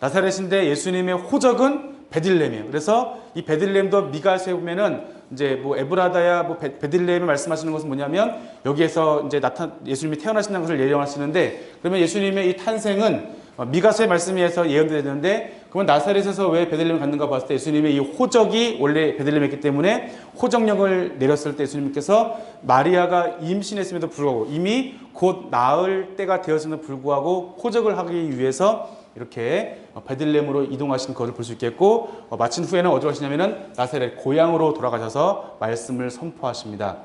나사렛인데 예수님의 호적은 베들레헴이에요. 그래서 이 베들레헴도 미가서에 보면은 이제 뭐 에브라다야 뭐 베들레헴을 말씀하시는 것은 뭐냐면 여기에서 이제 예수님이 태어나신다는 것을 예언하시는데, 그러면 예수님의 이 탄생은 미가서의 말씀에서 예언되는데 그러면 나사렛에서 왜 베들레헴을 갔는가 봤을 때 예수님의 이 호적이 원래 베들레헴이었기 때문에 호적령을 내렸을 때 예수님께서 마리아가 임신했음에도 불구하고 이미 곧 낳을 때가 되었음에도 불구하고 호적을 하기 위해서 이렇게 베들레헴으로 이동하신 것을 볼 수 있겠고, 마친 후에는 어디로 가시냐면은 나사렛 고향으로 돌아가셔서 말씀을 선포하십니다.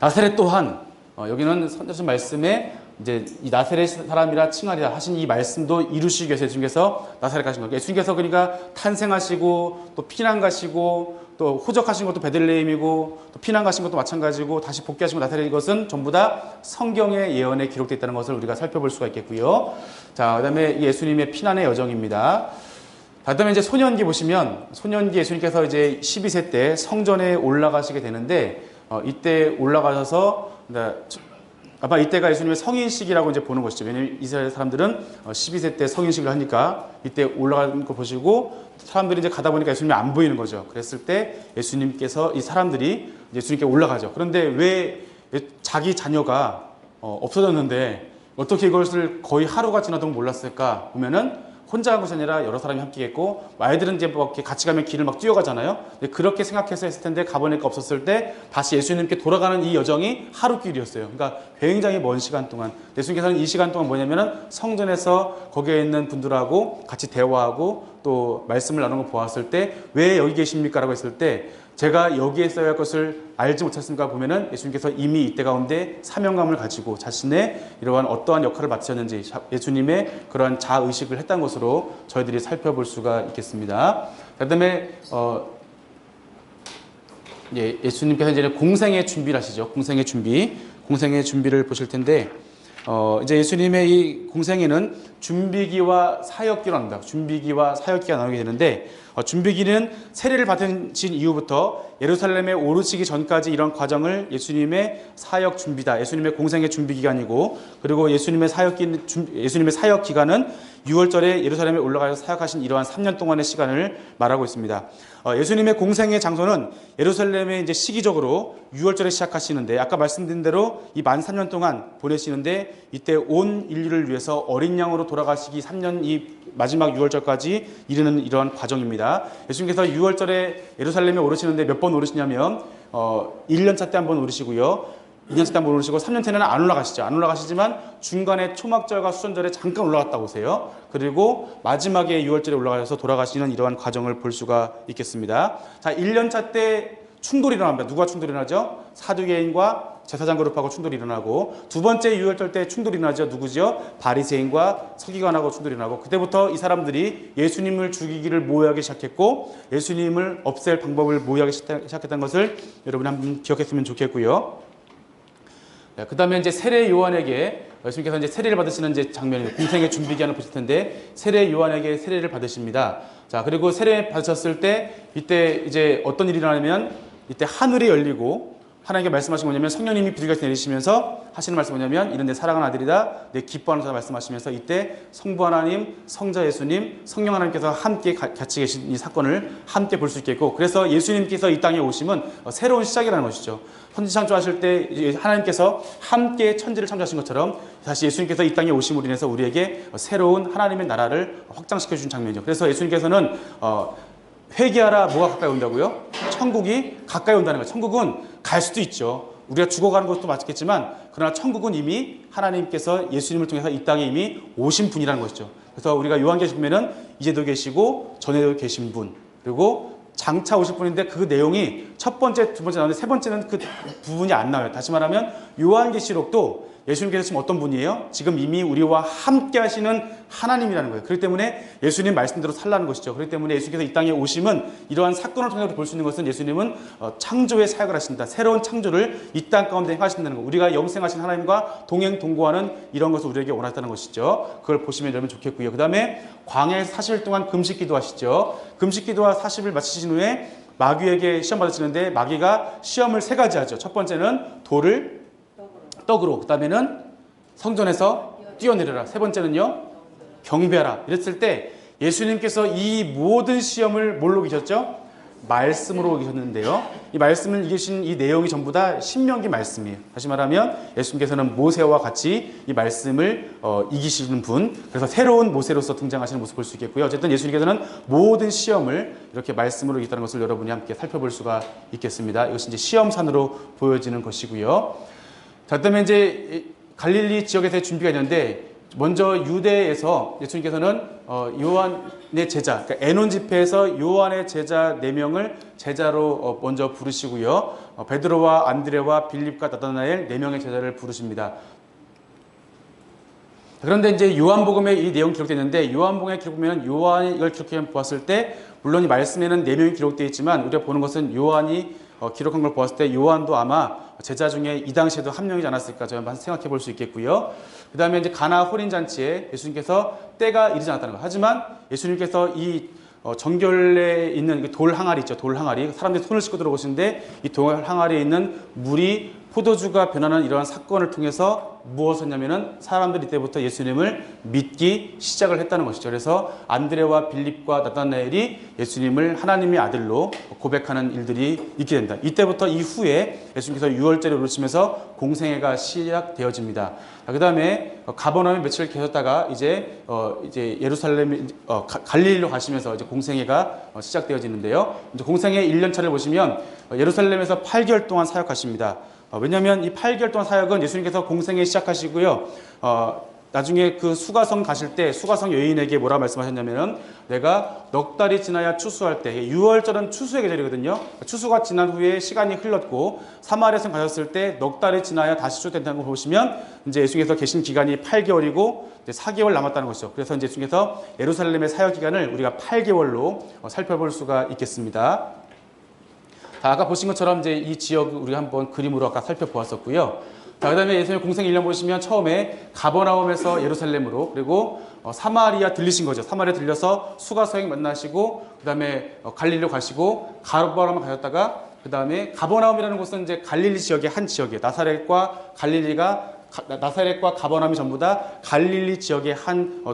나사렛 또한 여기는 선지자 말씀에 이제 이 나사렛 사람이라 칭하리라 하신 이 말씀도 이루시기 위해서 예수님께서 나사렛 가신 거예요. 예수님께서 그러니까 탄생하시고 또 피난 가시고 또 호적하신 것도 베들레헴이고 또 피난 가신 것도 마찬가지고 다시 복귀하신 것 나사렛, 이것은 전부 다 성경의 예언에 기록되어 있다는 것을 우리가 살펴볼 수가 있겠고요. 자, 그다음에 예수님의 피난의 여정입니다. 그다음에 이제 소년기 보시면 소년기 예수님께서 이제 12세 때 성전에 올라가시게 되는데 이때 올라가셔서 아마 이때가 예수님의 성인식이라고 이제 보는 것이죠. 왜냐하면 이스라엘 사람들은 12세 때 성인식을 하니까 이때 올라가는 거 보시고 사람들이 이제 가다 보니까 예수님이 안 보이는 거죠. 그랬을 때 예수님께서 이 사람들이 예수님께 올라가죠. 그런데 왜 자기 자녀가 없어졌는데 어떻게 이것을 거의 하루가 지나도록 몰랐을까 보면은 혼자 간 것이 아니라 여러 사람이 함께 했고, 아이들은 이제 뭐 이렇게 같이 가면 길을 막 뛰어가잖아요. 근데 그렇게 생각해서 했을 텐데 가보니까 없었을 때 다시 예수님께 돌아가는 이 여정이 하루 길이었어요. 그러니까 굉장히 먼 시간 동안 예수님께서는 이 시간 동안 뭐냐면은 성전에서 거기에 있는 분들하고 같이 대화하고 또 말씀을 나누는 거 보았을 때 왜 여기 계십니까? 라고 했을 때 제가 여기에 있어야 할 것을 알지 못했습니까? 보면은 예수님께서 이미 이때 가운데 사명감을 가지고 자신의 이러한 어떠한 역할을 맡으셨는지 예수님의 그러한 자의식을 했다는 것으로 저희들이 살펴볼 수가 있겠습니다. 그 다음에 예수님께서 이제 공생의 준비를 하시죠. 공생의 준비를 보실 텐데 이제 예수님의 이 공생에는 준비기와 사역기로 나옵니다. 준비기와 사역기가 나오게 되는데 준비기는 세례를 받으신 이후부터 예루살렘에 오르시기 전까지 이런 과정을 예수님의 사역 준비다. 예수님의 공생의 준비 기간이고, 그리고 예수님의 사역 기간은 6월절에 예루살렘에 올라가서 사역하신 이러한 3년 동안의 시간을 말하고 있습니다. 예수님의 공생의 장소는 예루살렘에 이제 시기적으로 6월절에 시작하시는데, 아까 말씀드린 대로 이 만 3년 동안 보내시는데, 이때 온 인류를 위해서 어린 양으로 돌아가시기 3년 이 마지막 6월절까지 이르는 이러한 과정입니다. 예수님께서 6월절에 예루살렘에 오르시는데 몇 번 오르시냐면 1년차 때 한 번 오르시고요, 2년차 때 한 번 오르시고 3년차에는 안 올라가시죠. 안 올라가시지만 중간에 초막절과 수전절에 잠깐 올라갔다 오세요. 그리고 마지막에 6월절에 올라가셔서 돌아가시는 이러한 과정을 볼 수가 있겠습니다. 자, 1년차 때 충돌이 일어납니다. 누가 충돌이 일어나죠? 사두개인과 제사장 그룹하고 충돌이 일어나고, 두 번째 6월절 때 충돌이 일어나죠. 누구죠? 바리새인과 서기관하고 충돌이 일어나고, 그때부터 이 사람들이 예수님을 죽이기를 모의하기 시작했고 예수님을 없앨 방법을 모의하기 시작했다는 것을 여러분이 한번 기억했으면 좋겠고요. 그 다음에 이제 세례 요한에게 예수님께서 이제 세례를 받으시는 이제 장면이 공생의 준비 기간을 보실 텐데, 세례 요한에게 세례를 받으십니다. 자, 그리고 세례 받으셨을 때 이때 이제 어떤 일이 일어나냐면, 이때 하늘이 열리고 하나님께 말씀하신 뭐냐면, 성령님이 비둘기같이 내리시면서 하시는 말씀이 뭐냐면, 이는 내 사랑하는 아들이다, 내 기뻐하는 자다 말씀하시면서, 이때 성부 하나님, 성자 예수님, 성령 하나님께서 함께 같이 계신 이 사건을 함께 볼 수 있겠고, 그래서 예수님께서 이 땅에 오심은 새로운 시작이라는 것이죠. 천지 창조하실 때 하나님께서 함께 천지를 창조하신 것처럼 다시 예수님께서 이 땅에 오심으로 인해서 우리에게 새로운 하나님의 나라를 확장시켜 주신 장면이죠. 그래서 예수님께서는 회개하라, 뭐가 가까이 온다고요? 천국이 가까이 온다는 거예요. 천국은 갈 수도 있죠. 우리가 죽어가는 것도 맞겠지만, 그러나 천국은 이미 하나님께서 예수님을 통해서 이 땅에 이미 오신 분이라는 것이죠. 그래서 우리가 요한계시록 보면은 이제도 계시고 전에도 계신 분, 그리고 장차 오실 분인데 그 내용이 첫 번째, 두 번째 나오는데 세 번째는 그 부분이 안 나와요. 다시 말하면 요한계시록도 예수님께서 지금 어떤 분이에요? 지금 이미 우리와 함께 하시는 하나님이라는 거예요. 그렇기 때문에 예수님 말씀대로 살라는 것이죠. 그렇기 때문에 예수님께서 이 땅에 오심은 이러한 사건을 통해서 볼 수 있는 것은, 예수님은 창조의 사역을 하신다. 새로운 창조를 이 땅 가운데 하신다는 거. 우리가 영생하신 하나님과 동행 동거하는 이런 것을 우리에게 원하셨다는 것이죠. 그걸 보시면 여러분 좋겠고요. 그 다음에 광야에 40일 동안 금식 기도하시죠. 금식 기도와 40일 마치신 후에 마귀에게 시험 받으시는데, 마귀가 시험을 세 가지 하죠. 첫 번째는 돌을 떡으로, 그 다음에는 성전에서 뛰어내려라, 세 번째는요 경배하라. 이랬을 때 예수님께서 이 모든 시험을 뭘로 이기셨죠? 말씀으로 이기셨는데요, 이 말씀을 이기신 이 내용이 전부 다 신명기 말씀이에요. 다시 말하면 예수님께서는 모세와 같이 이 말씀을 이기시는 분, 그래서 새로운 모세로서 등장하시는 모습을 볼 수 있겠고요. 어쨌든 예수님께서는 모든 시험을 이렇게 말씀으로 이겼다는 것을 여러분이 함께 살펴볼 수가 있겠습니다. 이것이 이제 시험산으로 보여지는 것이고요. 자, 그다음에 이제 갈릴리 지역에서의 준비가 있는데, 먼저 유대에서 예수님께서는 요한의 제자, 그러니까 에논 집회에서 요한의 제자 4명을 제자로 먼저 부르시고요. 베드로와 안드레와 빌립과 나다나엘 4명의 제자를 부르십니다. 그런데 이제 요한복음에 이 내용이 기록되어 있는데, 요한복음에 기록 보면 요한이 이걸 기록해 보았을 때, 물론 이 말씀에는 4명이 기록되어 있지만 우리가 보는 것은 요한이 기록한 걸 보았을 때 요한도 아마 제자 중에 이 당시에도 한 명이지 않았을까 저는 한번 생각해 볼 수 있겠고요. 그 다음에 이제 가나 혼인잔치에 예수님께서 때가 이르지 않았다는 것. 하지만 예수님께서 이 정결에 있는 돌 항아리 있죠. 돌 항아리. 사람들이 손을 씻고 들어오시는데 이 돌 항아리에 있는 물이 포도주가 변하는 이러한 사건을 통해서 무엇을 했냐면은 사람들이 이때부터 예수님을 믿기 시작을 했다는 것이죠. 그래서 안드레와 빌립과 나다나엘이 예수님을 하나님의 아들로 고백하는 일들이 있게 됩니다. 이때부터 이후에 예수님께서 유월절에 오르시면서 공생애가 시작되어집니다. 그 다음에 가버나움에 며칠 계셨다가 이제 예루살렘 갈릴리로 가시면서 이제 공생애가 시작되어지는데요. 이제 공생애 1년차를 보시면 예루살렘에서 8개월 동안 사역하십니다. 왜냐하면 이 8개월 동안 사역은 예수님께서 공생애 시작하시고요. 나중에 그 수가성 가실 때 수가성 여인에게 뭐라 말씀하셨냐면은 내가 넉 달이 지나야 추수할 때, 6월절은 추수의 계절이거든요. 추수가 지난 후에 시간이 흘렀고 사마리아성 가셨을 때 넉 달이 지나야 다시 추수된다는 걸 보시면 이제 예수님께서 계신 기간이 8개월이고 이제 4개월 남았다는 것이죠. 그래서 이제 예수님께서 예루살렘의 사역 기간을 우리가 8개월로 살펴볼 수가 있겠습니다. 자, 아까 보신 것처럼 이제 이 지역 우리가 한번 그림으로 아까 살펴보았었고요. 자, 그 다음에 예수님 공생 1년 보시면 처음에 가버나움에서 예루살렘으로 그리고 사마리아 들리신 거죠. 사마리아 들려서 수가서행 만나시고 그 다음에 갈릴리로 가시고 가버나움 가셨다가 그 다음에 가버나움이라는 곳은 이제 갈릴리 지역의 한 지역이에요. 나사렛과 가버나움이 전부 다 갈릴리 지역의 한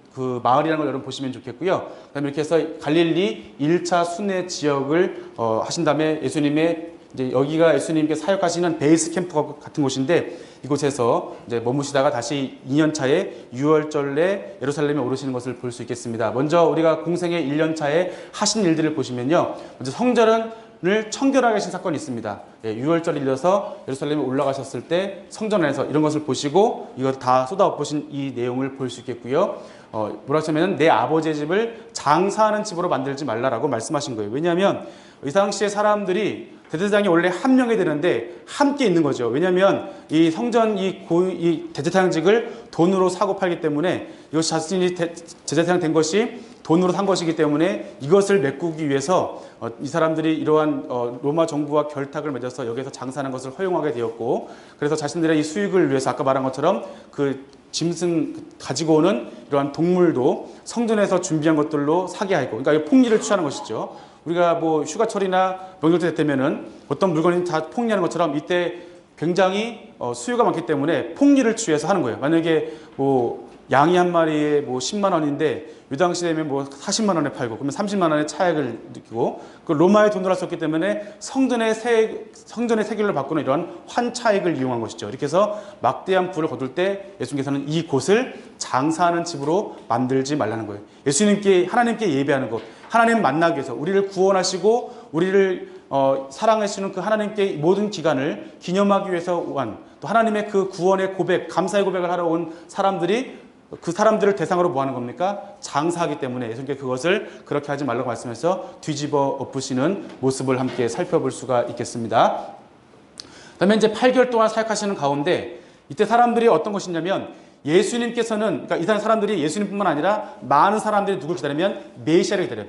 그 마을이라는 걸 여러분 보시면 좋겠고요. 그다음에 이렇게 해서 갈릴리 1차 순회 지역을 하신 다음에 예수님의 이제 여기가 예수님께 사역하시는 베이스 캠프 같은 곳인데 이곳에서 이제 머무시다가 다시 2년 차에 6월절에 예루살렘에 오르시는 것을 볼 수 있겠습니다. 먼저 우리가 공생의 1년 차에 하신 일들을 보시면요. 먼저 성전을 청결하게 하신 사건이 있습니다. 6월절에 일어서 예루살렘에 올라가셨을 때 성전 안에서 이런 것을 보시고 이걸 다 쏟아엎으신 이 내용을 볼 수 있겠고요. 뭐라 하시면 내 아버지의 집을 장사하는 집으로 만들지 말라라고 말씀하신 거예요. 왜냐하면 이 당시에 사람들이 대제사장이 원래 한 명이 되는데 함께 있는 거죠. 왜냐하면 이 성전 이 대제사장직을 돈으로 사고 팔기 때문에 이것이 자신이 대제사장 된 것이 돈으로 산 것이기 때문에 이것을 메꾸기 위해서 이 사람들이 이러한 로마 정부와 결탁을 맺어서 여기서 장사하는 것을 허용하게 되었고 그래서 자신들의 이 수익을 위해서 아까 말한 것처럼 그 짐승 가지고 오는 이러한 동물도 성전에서 준비한 것들로 사게 하고 그러니까 폭리를 취하는 것이죠. 우리가 뭐 휴가철이나 명절 때 되면은 어떤 물건이 다 폭리하는 것처럼 이때 굉장히 수요가 많기 때문에 폭리를 취해서 하는 거예요. 만약에 뭐 양이 한 마리에 뭐 10만 원인데 이 당시 되면 뭐 40만 원에 팔고 그러면 30만 원의 차액을 느끼고 그 로마의 돈으로 썼기 때문에 성전의 세겔로 바꾸는 이러한 환차액을 이용한 것이죠. 이렇게 해서 막대한 부를 거둘 때 예수님께서는 이곳을 장사하는 집으로 만들지 말라는 거예요. 하나님께 예배하는 것, 하나님 만나기 위해서 우리를 구원하시고 우리를 사랑하시는 그 하나님께 모든 기간을 기념하기 위해서 온 또 하나님의 그 구원의 고백, 감사의 고백을 하러 온 사람들이 그 사람들을 대상으로 뭐 하는 겁니까? 장사하기 때문에 예수님께 그것을 그렇게 하지 말라고 말씀해서 뒤집어 엎으시는 모습을 함께 살펴볼 수가 있겠습니다. 그다음에 이제 8개월 동안 사역하시는 가운데 이때 사람들이 어떤 것이냐면 예수님께서는 그러니까 이 사람들이 예수님뿐만 아니라 많은 사람들이 누굴 기다리면 메시아를 기다려요.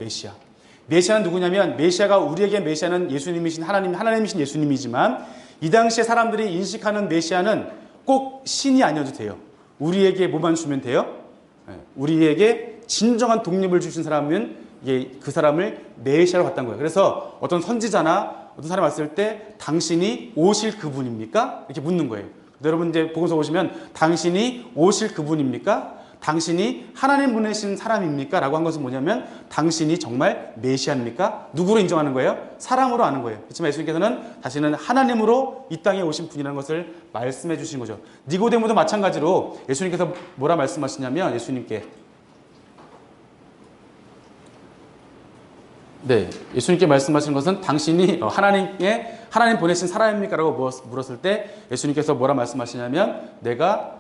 메시아는 누구냐면 메시아가 우리에게 메시아는 예수님이신 하나님이신 예수님이지만 이 당시에 사람들이 인식하는 메시아는 꼭 신이 아니어도 돼요. 우리에게 뭐만 주면 돼요? 우리에게 진정한 독립을 주신 사람은 그 사람을 메시아로 봤다는 거예요. 그래서 어떤 선지자나 어떤 사람이 왔을 때 당신이 오실 그분입니까? 이렇게 묻는 거예요. 여러분 이제 복음서 보시면 당신이 오실 그분입니까? 당신이 하나님 보내신 사람입니까? 라고 한 것은 뭐냐면 당신이 정말 메시아입니까? 누구로 인정하는 거예요? 사람으로 아는 거예요. 그렇지만 예수님께서는 다시는 하나님으로 이 땅에 오신 분이라는 것을 말씀해 주신 거죠. 니고데모도 마찬가지로 예수님께서 뭐라 말씀하시냐면 예수님께 말씀하신 것은 당신이 하나님 보내신 사람입니까? 라고 물었을 때 예수님께서 뭐라 말씀하시냐면 내가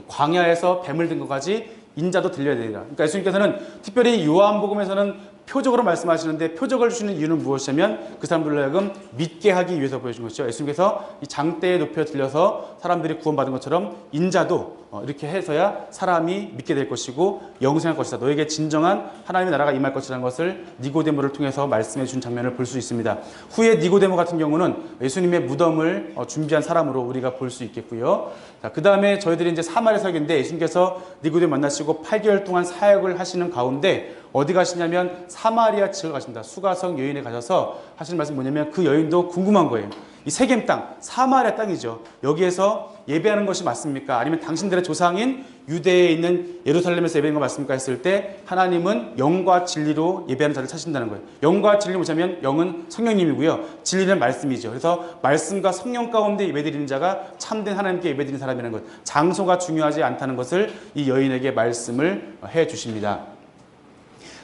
광야에서 뱀을 든 것까지 인자도 들려야 되리라. 그러니까 예수님께서는 특별히 요한복음에서는 표적으로 말씀하시는데 표적을 주시는 이유는 무엇이냐면 그 사람들로 하여금 믿게 하기 위해서 보여준 것이죠. 예수님께서 이 장대에 높여 들려서 사람들이 구원받은 것처럼 인자도 이렇게 해서야 사람이 믿게 될 것이고 영생할 것이다. 너에게 진정한 하나님의 나라가 임할 것이라는 것을 니고데모를 통해서 말씀해 준 장면을 볼 수 있습니다. 후에 니고데모 같은 경우는 예수님의 무덤을 준비한 사람으로 우리가 볼 수 있겠고요. 자, 그 다음에 저희들이 이제 사마리아 사역인데 예수님께서 니고데모 만나시고 8개월 동안 사역을 하시는 가운데 어디 가시냐면 사마리아 지역을 가십니다. 수가성 여인에 가셔서 하시는 말씀이 뭐냐면 그 여인도 궁금한 거예요. 이 세겜 땅, 사마리아 땅이죠. 여기에서 예배하는 것이 맞습니까? 아니면 당신들의 조상인 유대에 있는 예루살렘에서 예배하는 거 맞습니까? 했을 때 하나님은 영과 진리로 예배하는 자를 찾으신다는 거예요. 영과 진리를 보자면 영은 성령님이고요. 진리는 말씀이죠. 그래서 말씀과 성령 가운데 예배드리는 자가 참된 하나님께 예배드리는 사람이라는 것. 장소가 중요하지 않다는 것을 이 여인에게 말씀을 해 주십니다.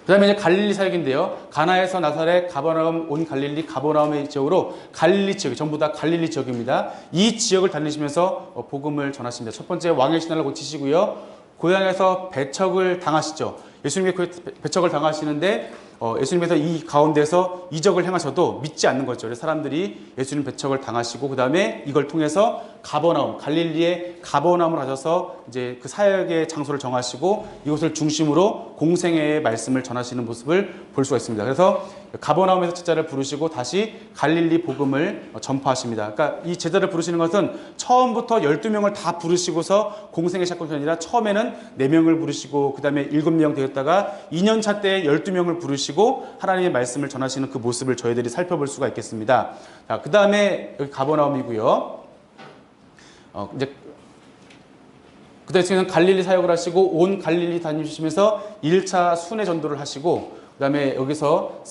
그 다음에 이제 갈릴리 사역인데요. 가나에서 나사렛, 가버나움, 온 갈릴리, 가버나움의 지역으로 갈릴리 지역, 전부 다 갈릴리 지역입니다. 이 지역을 다니시면서 복음을 전하십니다. 첫 번째 왕의 신화를 고치시고요. 고향에서 배척을 당하시죠. 예수님께 배척을 당하시는데 예수님께서 이 가운데서 이적을 행하셔도 믿지 않는 거죠. 그래서 사람들이 예수님 배척을 당하시고 그 다음에 이걸 통해서 가버나움, 갈릴리의 가버나움을 하셔서 이제 그 사역의 장소를 정하시고 이곳을 중심으로 공생애의 말씀을 전하시는 모습을 볼 수가 있습니다. 그래서 가버나움에서 제자를 부르시고 다시 갈릴리 복음을 전파하십니다. 그러니까 이 제자를 부르시는 것은 처음부터 12명을 다 부르시고서 공생애 시작한 것이 아니라 처음에는 4명을 부르시고 그 다음에 7명 되었다가 2년차 때 12명을 부르시고 하나님의 말씀을 전하시는 그 모습을 저희들이 살펴볼 수가 있겠습니다. 자, 그 다음에 여기 가버나움이고요. 이제 그 다음에 갈릴리 사역을 하시고 온 갈릴리 다니시면서 1차 순회 전도를 하시고 그 다음에 여기서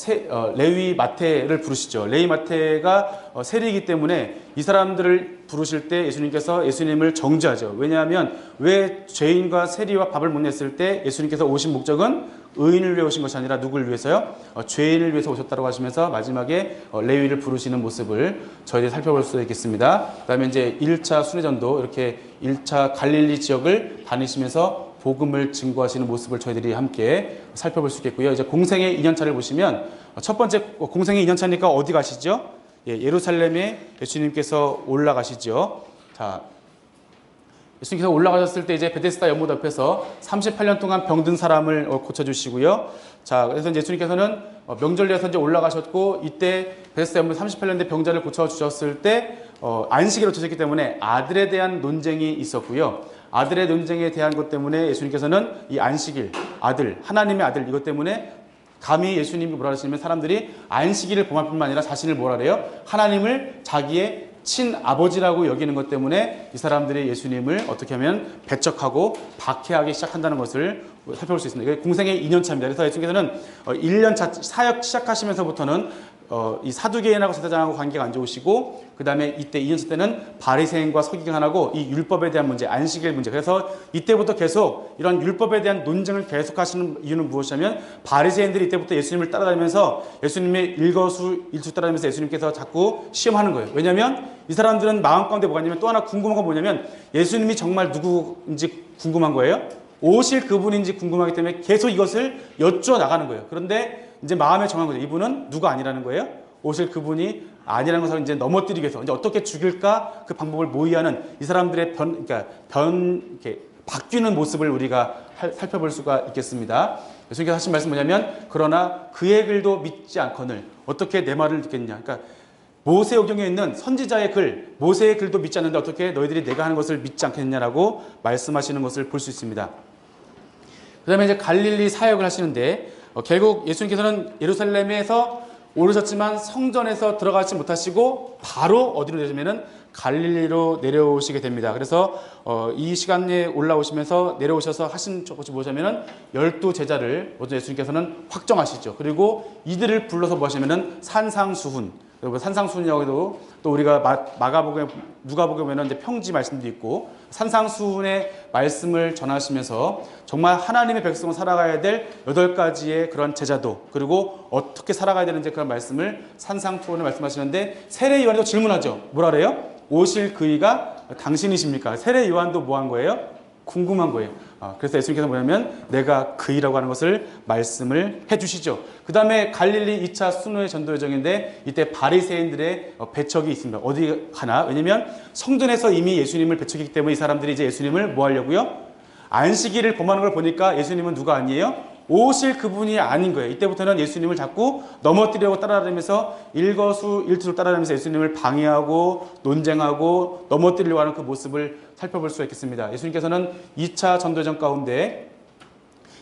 레위 마태를 부르시죠. 레위 마태가 세리이기 때문에 이 사람들을 부르실 때 예수님께서 예수님을 정죄하죠. 왜냐하면 왜 죄인과 세리와 밥을 못 냈을 때 예수님께서 오신 목적은 의인을 위해 오신 것이 아니라 누구를 위해서요? 죄인을 위해서 오셨다고 하시면서 마지막에 레위를 부르시는 모습을 저희들이 살펴볼 수 있겠습니다. 그 다음에 이제 1차 순회전도 이렇게 1차 갈릴리 지역을 다니시면서 복음을 증거하시는 모습을 저희들이 함께 살펴볼 수 있겠고요. 이제 공생의 2년차를 보시면 첫 번째 공생의 2년차니까 어디 가시죠? 예루살렘에 예수님께서 올라가시죠. 자, 예수님께서 올라가셨을 때 이제 베데스다 연못 앞에서 38년 동안 병든 사람을 고쳐주시고요. 자, 그래서 예수님께서는 명절에서 이제 올라가셨고 이때 베데스다 연못 38년 된 병자를 고쳐주셨을 때 안식일을 주셨기 때문에 아들에 대한 논쟁이 있었고요. 아들의 논쟁에 대한 것 때문에 예수님께서는 이 안식일, 아들, 하나님의 아들 이것 때문에 감히 예수님이 뭐라 하시냐면 사람들이 안식일을 범할 뿐만 아니라 자신을 뭐라 그래요? 하나님을 자기의 친아버지라고 여기는 것 때문에 이 사람들이 예수님을 어떻게 하면 배척하고 박해하기 시작한다는 것을 살펴볼 수 있습니다. 이게 공생의 2년차입니다. 그래서 예수님께서는 1년차 사역 시작하시면서부터는 이 사두개인하고 제사장하고 관계가 안 좋으시고 그 다음에 이때 2년차 때는 바리새인과 서기관하고 이 율법에 대한 문제, 안식일 문제. 그래서 이때부터 계속 이런 율법에 대한 논쟁을 계속하시는 이유는 무엇이냐면 바리새인들이 이때부터 예수님을 따라다니면서 예수님의 일거수일투 따라다니면서 예수님께서 자꾸 시험하는 거예요. 왜냐하면 이 사람들은 마음 가운데 뭐가 있냐면 또 하나 궁금한 건 뭐냐면 예수님이 정말 누구인지 궁금한 거예요. 오실 그분인지 궁금하기 때문에 계속 이것을 여쭈어 나가는 거예요. 그런데 이제 마음에 정한 거죠. 이분은 누가 아니라는 거예요. 오실 그분이 아니라는 것을 이제 넘어뜨리기 위해서 이제 어떻게 죽일까 그 방법을 모의하는 이 사람들의 이렇게 바뀌는 모습을 우리가 살펴볼 수가 있겠습니다. 예수님께서 하신 말씀 뭐냐면 그러나 그의 글도 믿지 않거늘 어떻게 내 말을 듣겠냐. 그러니까 모세오경에 있는 선지자의 글, 모세의 글도 믿지 않는데 어떻게 너희들이 내가 하는 것을 믿지 않겠냐라고 말씀하시는 것을 볼 수 있습니다. 그 다음에 이제 갈릴리 사역을 하시는데 결국 예수님께서는 예루살렘에서 오르셨지만 성전에서 들어가지 못하시고 바로 어디로 내려오시면은 갈릴리로 내려오시게 됩니다. 그래서 이 시간에 올라오시면서 내려오셔서 하신 것이 뭐냐면은 12 제자를 먼저 예수님께서는 확정하시죠. 그리고 이들을 불러서 뭐 하시면은 산상수훈. 산상수훈이라고도 또 우리가 마가복음, 누가복음에는 이제 평지 말씀도 있고 산상수훈의 말씀을 전하시면서 정말 하나님의 백성을 살아가야 될 8가지의 그런 제자도 그리고 어떻게 살아가야 되는지 그런 말씀을 산상수훈을 말씀하시는데 세례 요한도 질문하죠. 뭐라 그래요? 오실 그이가 당신이십니까? 세례 요한도 뭐 한 거예요? 궁금한 거예요. 그래서 예수님께서 뭐냐면 내가 그이라고 하는 것을 말씀을 해주시죠. 그 다음에 갈릴리 2차 순회 전도 여정인데 이때 바리새인들의 배척이 있습니다. 어디 가나? 왜냐면 성전에서 이미 예수님을 배척했기 때문에 이 사람들이 이제 예수님을 뭐 하려고요? 안식일을 범하는 걸 보니까 예수님은 누가 아니에요? 오실 그분이 아닌 거예요. 이때부터는 예수님을 자꾸 넘어뜨리려고 따라다니면서 일거수일투를 따라다니면서 예수님을 방해하고 논쟁하고 넘어뜨리려고 하는 그 모습을 살펴볼 수가 있겠습니다. 예수님께서는 2차 전도여정 가운데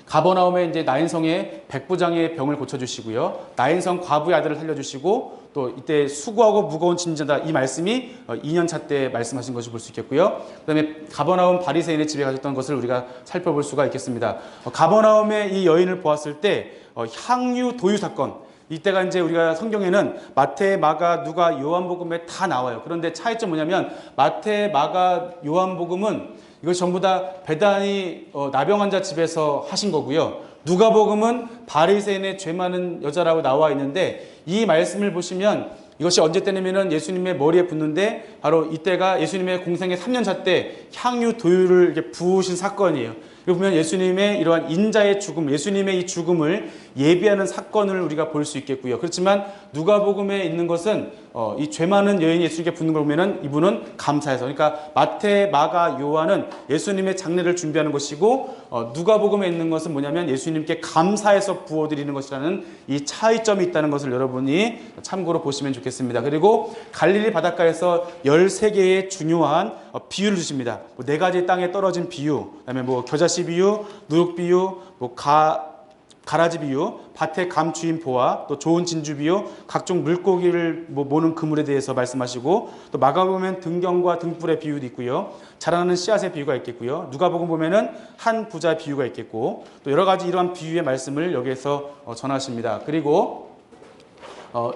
가버나움에 이제 나인성의 백부장의 병을 고쳐주시고요. 나인성 과부의 아들을 살려주시고 또 이때 수고하고 무거운 짐진다 이 말씀이 2년차 때 말씀하신 것을 볼 수 있겠고요. 그다음에 가버나움 바리새인의 집에 가셨던 것을 우리가 살펴볼 수가 있겠습니다. 가버나움의 이 여인을 보았을 때 향유 도유 사건 이때가 이제 우리가 성경에는 마태, 마가, 누가, 요한복음에 다 나와요. 그런데 차이점 뭐냐면 마태, 마가, 요한복음은 이것이 전부 다 베다니 나병 환자 집에서 하신 거고요. 누가복음은 바리새인의 죄 많은 여자라고 나와 있는데 이 말씀을 보시면 이것이 언제 때냐면은 예수님의 머리에 붓는데 바로 이때가 예수님의 공생의 3년차 때 향유 도유를 이렇게 부으신 사건이에요. 그리고 보면 예수님의 이러한 인자의 죽음, 예수님의 이 죽음을 예비하는 사건을 우리가 볼 수 있겠고요. 그렇지만 누가복음에 있는 것은 이 죄 많은 여인이 예수님께 붓는 걸 보면은 이분은 감사해서, 그러니까 마태, 마가, 요한은 예수님의 장례를 준비하는 것이고 누가복음에 있는 것은 뭐냐면 예수님께 감사해서 부어드리는 것이라는 이 차이점이 있다는 것을 여러분이 참고로 보시면 좋겠습니다. 그리고 갈릴리 바닷가에서 13개의 중요한 비유를 주십니다. 뭐 4가지 땅에 떨어진 비유, 그다음에 뭐 겨자씨 비유, 누룩 비유, 뭐 가라지 비유, 밭의 감 주인 보아, 또 좋은 진주 비유, 각종 물고기를 모는 그물에 대해서 말씀하시고, 또 마가복음엔 등경과 등불의 비유도 있고요. 자라나는 씨앗의 비유가 있겠고요. 누가복음 보면은 한 부자 비유가 있겠고, 또 여러 가지 이러한 비유의 말씀을 여기에서 전하십니다. 그리고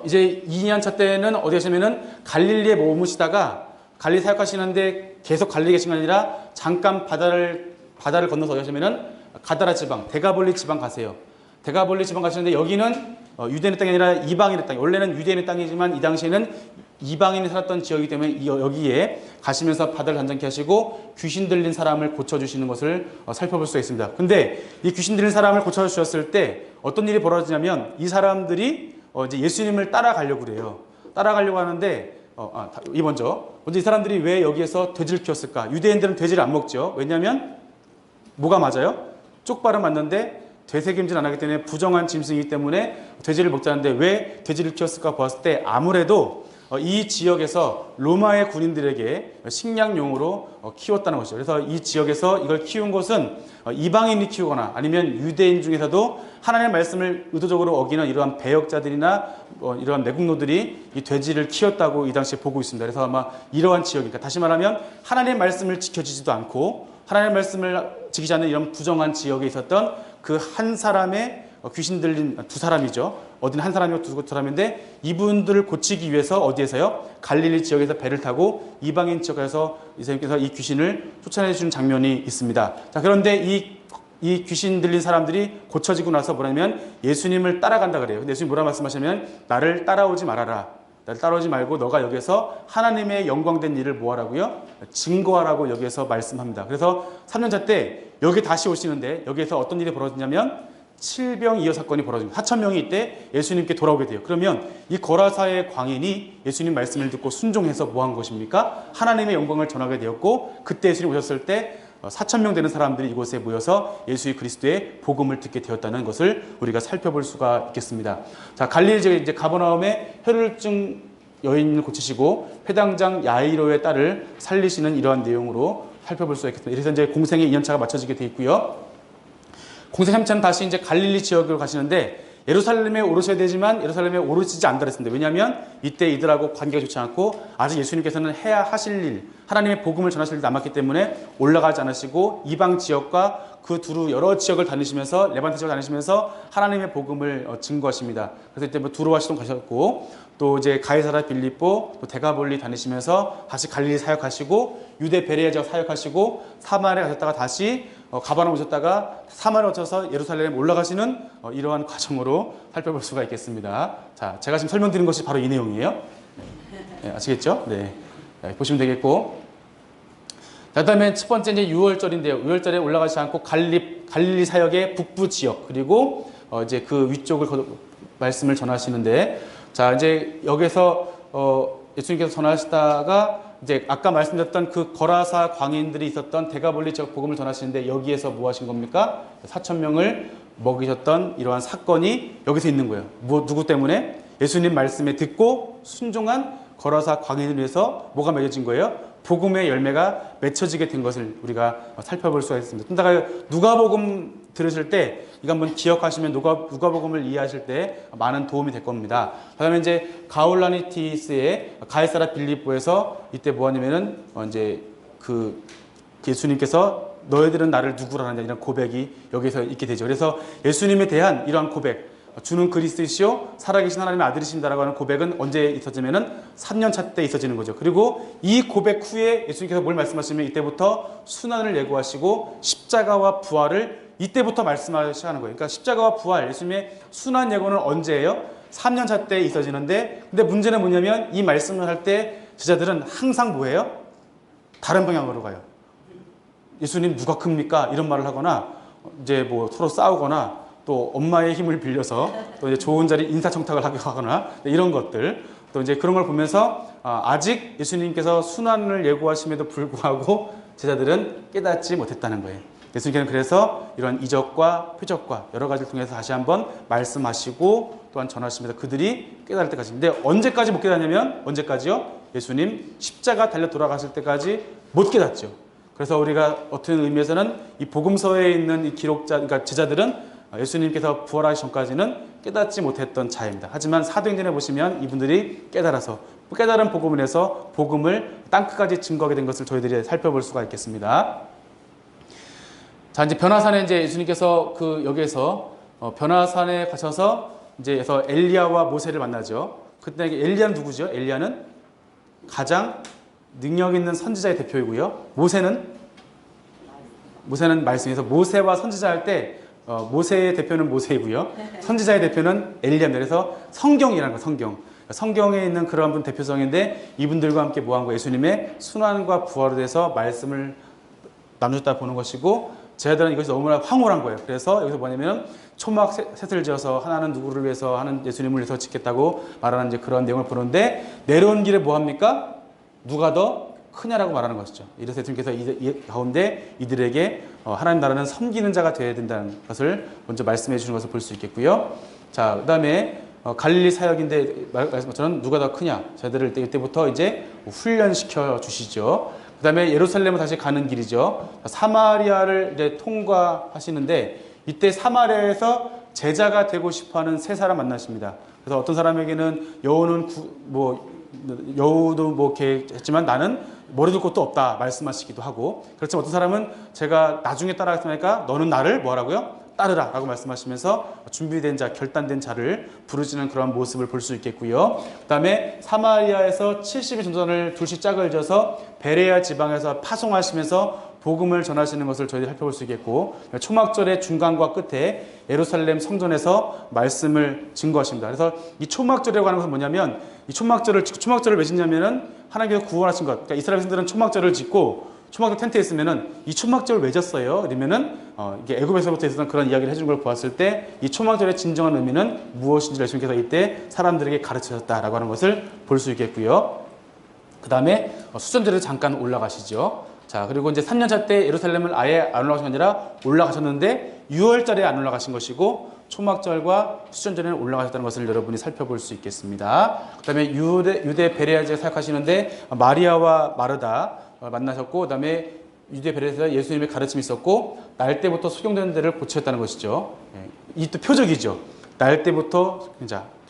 이제 2년차 때는 어디 가시면은 갈릴리에 머무시다가 갈릴리 사역하시는데 계속 갈릴리 계신 게 아니라 잠깐 바다를 건너서 어디 가시면은 가다라 지방, 데가볼리 지방 가세요. 데가볼리 지방 가시는데 여기는 유대인의 땅이 아니라 이방인의 땅. 원래는 유대인의 땅이지만 이 당시에는 이방인이 살았던 지역이기 때문에 여기에 가시면서 바다를 단장케 하시고 귀신 들린 사람을 고쳐주시는 것을 살펴볼 수가 있습니다. 근데 이 귀신 들린 사람을 고쳐주셨을 때 어떤 일이 벌어지냐면 이 사람들이 이제 예수님을 따라가려고 그래요. 따라가려고 하는데 먼저 이 사람들이 왜 여기에서 돼지를 키웠을까? 유대인들은 돼지를 안 먹죠. 왜냐하면 뭐가 맞아요? 쪽발은 맞는데 되새김질 안 하기 때문에 부정한 짐승이기 때문에 돼지를 먹자는데 왜 돼지를 키웠을까 보았을 때 아무래도 이 지역에서 로마의 군인들에게 식량용으로 키웠다는 것이죠. 그래서 이 지역에서 이걸 키운 것은 이방인이 키우거나 아니면 유대인 중에서도 하나님의 말씀을 의도적으로 어기는 이러한 배역자들이나 이러한 매국노들이 이 돼지를 키웠다고 이 당시에 보고 있습니다. 그래서 아마 이러한 지역이니까 다시 말하면 하나님의 말씀을 지켜지지도 않고 하나님의 말씀을 지키지 않는 이런 부정한 지역에 있었던 그 한 사람의 귀신 들린 두 사람이죠. 어디는 한 사람이고 두 사람인데 이분들을 고치기 위해서 어디에서요? 갈릴리 지역에서 배를 타고 이방인 지역에서 이사님께서 이 귀신을 쫓아내 주는 장면이 있습니다. 자, 그런데 이 귀신 들린 사람들이 고쳐지고 나서 뭐냐면 예수님을 따라간다 그래요. 근데 예수님 뭐라 말씀하시면 나를 따라오지 말아라. 나를 따라오지 말고 너가 여기서 하나님의 영광된 일을 뭐 하라고요? 증거하라고 여기에서 말씀합니다. 그래서 3년차 때 여기 다시 오시는데 여기에서 어떤 일이 벌어지냐면 7병2여 사건이 벌어집니다. 4,000명이 이때 예수님께 돌아오게 돼요. 그러면 이 거라사의 광인이 예수님 말씀을 듣고 순종해서 뭐 한 것입니까? 하나님의 영광을 전하게 되었고 그때 예수님 오셨을 때 4,000명 되는 사람들이 이곳에 모여서 예수 그리스도의 복음을 듣게 되었다는 것을 우리가 살펴볼 수가 있겠습니다. 자, 갈릴리 지역에 이제 가버나움에 혈루증 여인을 고치시고 회당장 야이로의 딸을 살리시는 이러한 내용으로 살펴볼 수가 있겠습니다. 그래서 이제 공생의 2년차가 맞춰지게 돼 있고요. 공생 3차는 다시 이제 갈릴리 지역으로 가시는데 예루살렘에 오르셔야 되지만 예루살렘에 오르시지 않다 그랬습니다. 왜냐하면 이때 이들하고 관계가 좋지 않고 아직 예수님께서는 해야 하실 일, 하나님의 복음을 전하실 일 남았기 때문에 올라가지 않으시고 이방 지역과 그 두루 여러 지역을 다니시면서 레반트 지역을 다니시면서 하나님의 복음을 증거하십니다. 그래서 이때 뭐 두루와 시돈 가셨고 또 이제 가이사라 빌립보 또 데가볼리 다니시면서 다시 갈릴리 사역하시고 유대 베레아 지역 사역하시고 사마리아 가셨다가 다시 가버나움 오셨다가 사마리아 거쳐서 예루살렘에 올라가시는 이러한 과정으로 살펴볼 수가 있겠습니다. 자, 제가 지금 설명드린 것이 바로 이 내용이에요. 네, 아시겠죠? 네, 보시면 되겠고. 자, 그다음에 첫 번째 이제 6월절인데요. 6월절에 올라가지 않고 갈릴리 사역의 북부 지역 그리고 이제 그 위쪽을 말씀을 전하시는데, 자 이제 여기서 예수님께서 전하시다가 이제 아까 말씀드렸던 그 거라사 광인들이 있었던 데가볼리 지역 복음을 전하시는데 여기에서 뭐 하신 겁니까? 4,000명을 먹이셨던 이러한 사건이 여기서 있는 거예요. 누구 때문에? 예수님 말씀에 듣고 순종한 거라사 광인을 위해서 뭐가 맺어진 거예요? 복음의 열매가 맺혀지게 된 것을 우리가 살펴볼 수가 있습니다. 또다가 누가복음 들으실 때 이거 한번 기억하시면 누가복음을 이해하실 때 많은 도움이 될 겁니다. 그다음에 이제 가올라니티스의 가이사라 빌립보에서 이때 뭐 하냐면은 이제 그 예수님께서 너희들은 나를 누구라 하느냐 이런 고백이 여기서 있게 되죠. 그래서 예수님에 대한 이러한 고백, 주는 그리스도시요 살아계신 하나님의 아들이신다라고 하는 고백은 언제 있어지면은 3년차 때 있어지는 거죠. 그리고 이 고백 후에 예수님께서 뭘 말씀하시면 이때부터 순환을 예고하시고 십자가와 부활을 이때부터 말씀하시는 거예요. 그러니까 십자가와 부활, 예수님의 순환 예고는 언제예요? 3년차 때 있어지는데, 근데 문제는 뭐냐면 이 말씀을 할 때 제자들은 항상 뭐예요? 다른 방향으로 가요. 예수님 누가 큽니까? 이런 말을 하거나 이제 뭐 서로 싸우거나 또 엄마의 힘을 빌려서 또 이제 좋은 자리 인사청탁을 하거나 이런 것들, 또 이제 그런 걸 보면서 아직 예수님께서 순환을 예고하심에도 불구하고 제자들은 깨닫지 못했다는 거예요. 예수님께서는 그래서 이런 이적과 표적과 여러 가지를 통해서 다시 한번 말씀하시고 또한 전하시면서 그들이 깨달을 때까지. 근데 언제까지 못 깨닫냐면 언제까지요? 예수님 십자가 달려 돌아가실 때까지 못 깨닫죠. 그래서 우리가 어떤 의미에서는 이 복음서에 있는 이 기록자, 그러니까 제자들은 예수님께서 부활하기 전까지는 깨닫지 못했던 자입니다. 하지만 사도행전에 보시면 이분들이 깨달아서 깨달은 복음을 해서 복음을 땅끝까지 증거하게 된 것을 저희들이 살펴볼 수가 있겠습니다. 자, 이제 변화산에 이제 예수님께서 여기에서 변화산에 가셔서 이제 엘리야와 모세를 만나죠. 그때 엘리야는 누구죠? 엘리야는 가장 능력 있는 선지자의 대표이고요. 모세는 말씀에서 모세와 선지자 할 때 모세의 대표는 모세이고요. 선지자의 대표는 엘리야입니다. 그래서 성경이라는 거, 성경에 있는 그런 분 대표성인데 이분들과 함께 뭐한 거 예수님의 순환과 부활에 대해서 말씀을 나누셨다 보는 것이고 제자들은 이것이 너무나 황홀한 거예요. 그래서 여기서 뭐냐면 초막 셋을 지어서 하나는 누구를 위해서 하는 예수님을 위해서 짓겠다고 말하는 이제 그런 내용을 보는데 내려온 길에 뭐 합니까? 누가 더 크냐라고 말하는 것이죠. 이래서 예수님께서 이 가운데 이들에게 하나님 나라는 섬기는 자가 되어야 된다는 것을 먼저 말씀해 주시는 것을 볼 수 있겠고요. 자, 그 다음에 갈릴리 사역인데 말씀처럼 누가 더 크냐? 저희들을 이때부터 이제 훈련시켜 주시죠. 그 다음에 예루살렘으로 다시 가는 길이죠. 사마리아를 이제 통과하시는데 이때 사마리아에서 제자가 되고 싶어하는 세 사람 만나십니다. 그래서 어떤 사람에게는 여우도 뭐 했지만 나는 머리둘 곳도 없다 말씀하시기도 하고, 그렇지만 어떤 사람은 제가 나중에 따라가니까 너는 나를 뭐하라고요? 따르라 라고 말씀하시면서 준비된 자, 결단된 자를 부르시는 그런 모습을 볼 수 있겠고요. 그 다음에 사마리아에서 70일 전선을 둘씩 짝을 지어서 베레아 지방에서 파송하시면서 복음을 전하시는 것을 저희들이 살펴볼 수 있겠고, 초막절의 중간과 끝에 예루살렘 성전에서 말씀을 증거하십니다. 그래서 이 초막절이라고 하는 것은 뭐냐면 이 초막절을 왜 짓냐면은 하나님께서 구원하신 것. 그러니까 이스라엘 백성들은 초막절을 짓고 초막절 텐트에 있으면은 이 초막절을 왜 졌어요? 그러면은 이게 애굽에서부터 있었던 그런 이야기를 해준 걸 보았을 때 이 초막절의 진정한 의미는 무엇인지 예수님께서 이때 사람들에게 가르치셨다라고 하는 것을 볼 수 있겠고요. 그 다음에 수전절에 잠깐 올라가시죠. 자, 그리고 이제 3년차 때 예루살렘을 아예 안 올라가신 게 아니라 올라가셨는데 6월절에 안 올라가신 것이고 초막절과 수전절에는 올라가셨다는 것을 여러분이 살펴볼 수 있겠습니다. 그 다음에 유대 베레아지에 사역하시는데 마리아와 마르다 만나셨고, 그 다음에 유대 베레아에서 예수님의 가르침이 있었고 날 때부터 수경되는 데를 고치셨다는 것이죠. 이 또 표적이죠. 날 때부터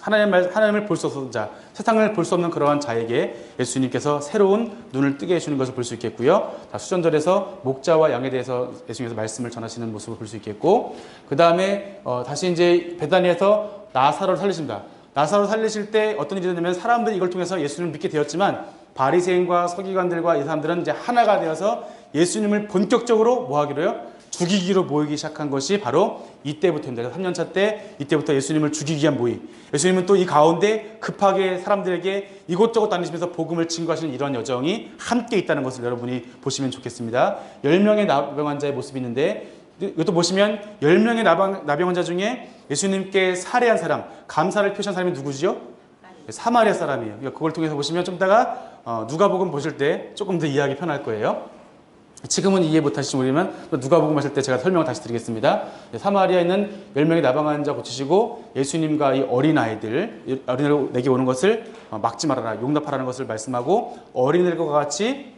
하나님을 볼 수 없는 자, 세상을 볼 수 없는 그러한 자에게 예수님께서 새로운 눈을 뜨게 해주는 것을 볼 수 있겠고요. 수전절에서 목자와 양에 대해서 예수님께서 말씀을 전하시는 모습을 볼 수 있겠고, 그 다음에 다시 이제 베다니에서 나사로를 살리십니다. 나사로 살리실 때 어떤 일이 있냐면 사람들이 이걸 통해서 예수님을 믿게 되었지만 바리새인과 서기관들과 이 사람들은 이제 하나가 되어서 예수님을 본격적으로 뭐 하기로요? 죽이기로 모이기 시작한 것이 바로 이때부터입니다. 3년차 때 이때부터 예수님을 죽이기 위한 모임. 예수님은 또 이 가운데 급하게 사람들에게 이곳저곳 다니시면서 복음을 증거하시는 이런 여정이 함께 있다는 것을 여러분이 보시면 좋겠습니다. 10명의 나병 환자의 모습이 있는데 이것도 보시면 10명의 나병 환자 중에 예수님께 살해한 사람, 감사를 표시한 사람이 누구죠? 사마리아 사람이에요. 그걸 통해서 보시면 좀 이따가 누가복음 보실 때 조금 더 이해하기 편할 거예요. 지금은 이해 못하시지 모르면 누가복음 하실 때 제가 설명을 다시 드리겠습니다. 사마리아에 있는 10명의 나병 환자 고치시고 예수님과 이 어린아이들에게 오는 것을 막지 말아라, 용납하라는 것을 말씀하고 어린애들과 같이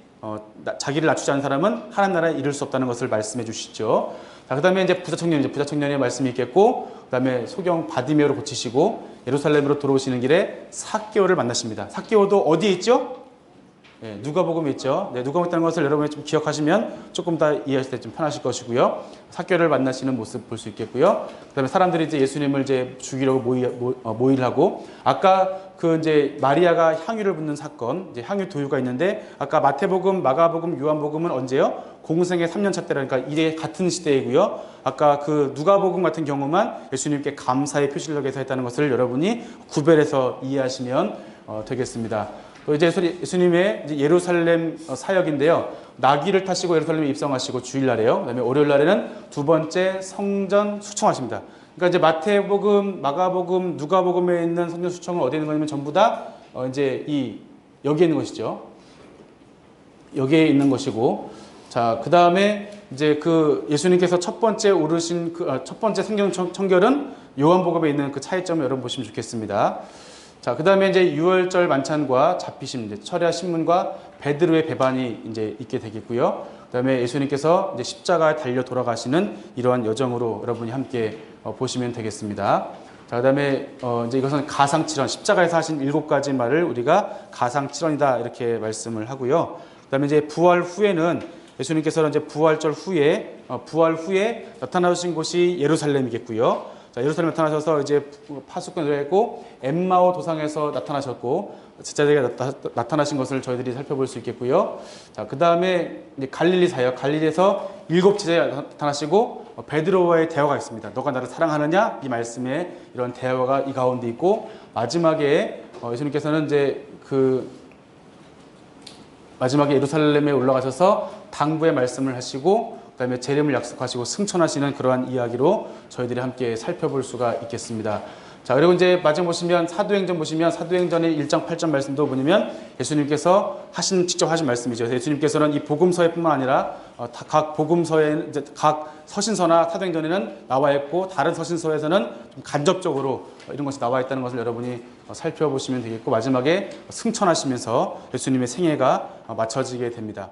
자기를 낮추지 않은 사람은 하나님 나라에 이를 수 없다는 것을 말씀해 주시죠. 자, 그다음에 이제 부자 청년의 말씀이 있겠고, 그다음에 소경 바디메오를 고치시고 예루살렘으로 들어오시는 길에 삭개오를 만나십니다. 삭개오도 어디에 있죠? 네, 누가복음에 있죠. 네, 누가복음 있다는 것을 여러분이 좀 기억하시면 조금 더 이해하실 때 좀 편하실 것이고요. 삭개오를 만나시는 모습 볼 수 있겠고요. 그다음에 사람들이 이제 예수님을 이제 죽이려고 모의를 하고, 아까 그 이제 마리아가 향유를 붓는 사건, 이제 향유 도유가 있는데, 아까 마태복음, 마가복음, 요한복음은 언제요? 공생의 3년차 때라니까 이게 같은 시대이고요. 아까 그 누가복음 같은 경우만 예수님께 감사의 표시를 하기 위해서 했다는 것을 여러분이 구별해서 이해하시면 되겠습니다. 또 이제 예수님의 이제 예루살렘 사역인데요. 나귀를 타시고 예루살렘에 입성하시고 주일날에요. 그다음에 월요일날에는 두 번째 성전 수청하십니다. 그러니까 이제 마태복음, 마가복음, 누가복음에 있는 성전 수청은 어디에 있는 거냐면 전부 다 이제 여기에 있는 것이죠. 여기에 있는 것이고, 자, 그 다음에 이제 그 예수님께서 첫 번째 오르신 첫 번째 생경 청결은 요한복음에 있는 그 차이점을 여러분 보시면 좋겠습니다. 자, 그 다음에 이제 유월절 만찬과 잡히심, 이제 철야 신문과 베드로의 배반이 이제 있게 되겠고요. 그 다음에 예수님께서 이제 십자가에 달려 돌아가시는 이러한 여정으로 여러분이 함께 보시면 되겠습니다. 자, 그 다음에 이제 이것은 가상칠언, 십자가에서 하신 7가지 말을 우리가 가상칠언이다 이렇게 말씀을 하고요. 그 다음에 이제 부활 후에는 예수님께서는 이제 부활 후에 나타나신 곳이 예루살렘이겠고요. 자, 예루살렘에 나타나셔서 이제 파수꾼을 했고, 엠마오 도상에서 나타나셨고, 제자들에게 나타나신 것을 저희들이 살펴볼 수 있겠고요. 자, 그 다음에 갈릴리 사역, 갈릴리에서 7 제자에 나타나시고 베드로와의 대화가 있습니다. 너가 나를 사랑하느냐? 이 말씀에 이런 대화가 이 가운데 있고, 마지막에 예수님께서는 이제 마지막에 예루살렘에 올라가셔서 당부의 말씀을 하시고, 그 다음에 재림을 약속하시고 승천하시는 그러한 이야기로 저희들이 함께 살펴볼 수가 있겠습니다. 자, 그리고 이제 마지막 보시면 사도행전의 1장 8절 말씀도 뭐냐면 예수님께서 직접 하신 말씀이죠. 예수님께서는 이 복음서에 뿐만 아니라 각 복음서에 이제 각 서신서나 사도행전에는 나와 있고, 다른 서신서에서는 좀 간접적으로 이런 것이 나와 있다는 것을 여러분이 살펴보시면 되겠고, 마지막에 승천하시면서 예수님의 생애가 마쳐지게 됩니다.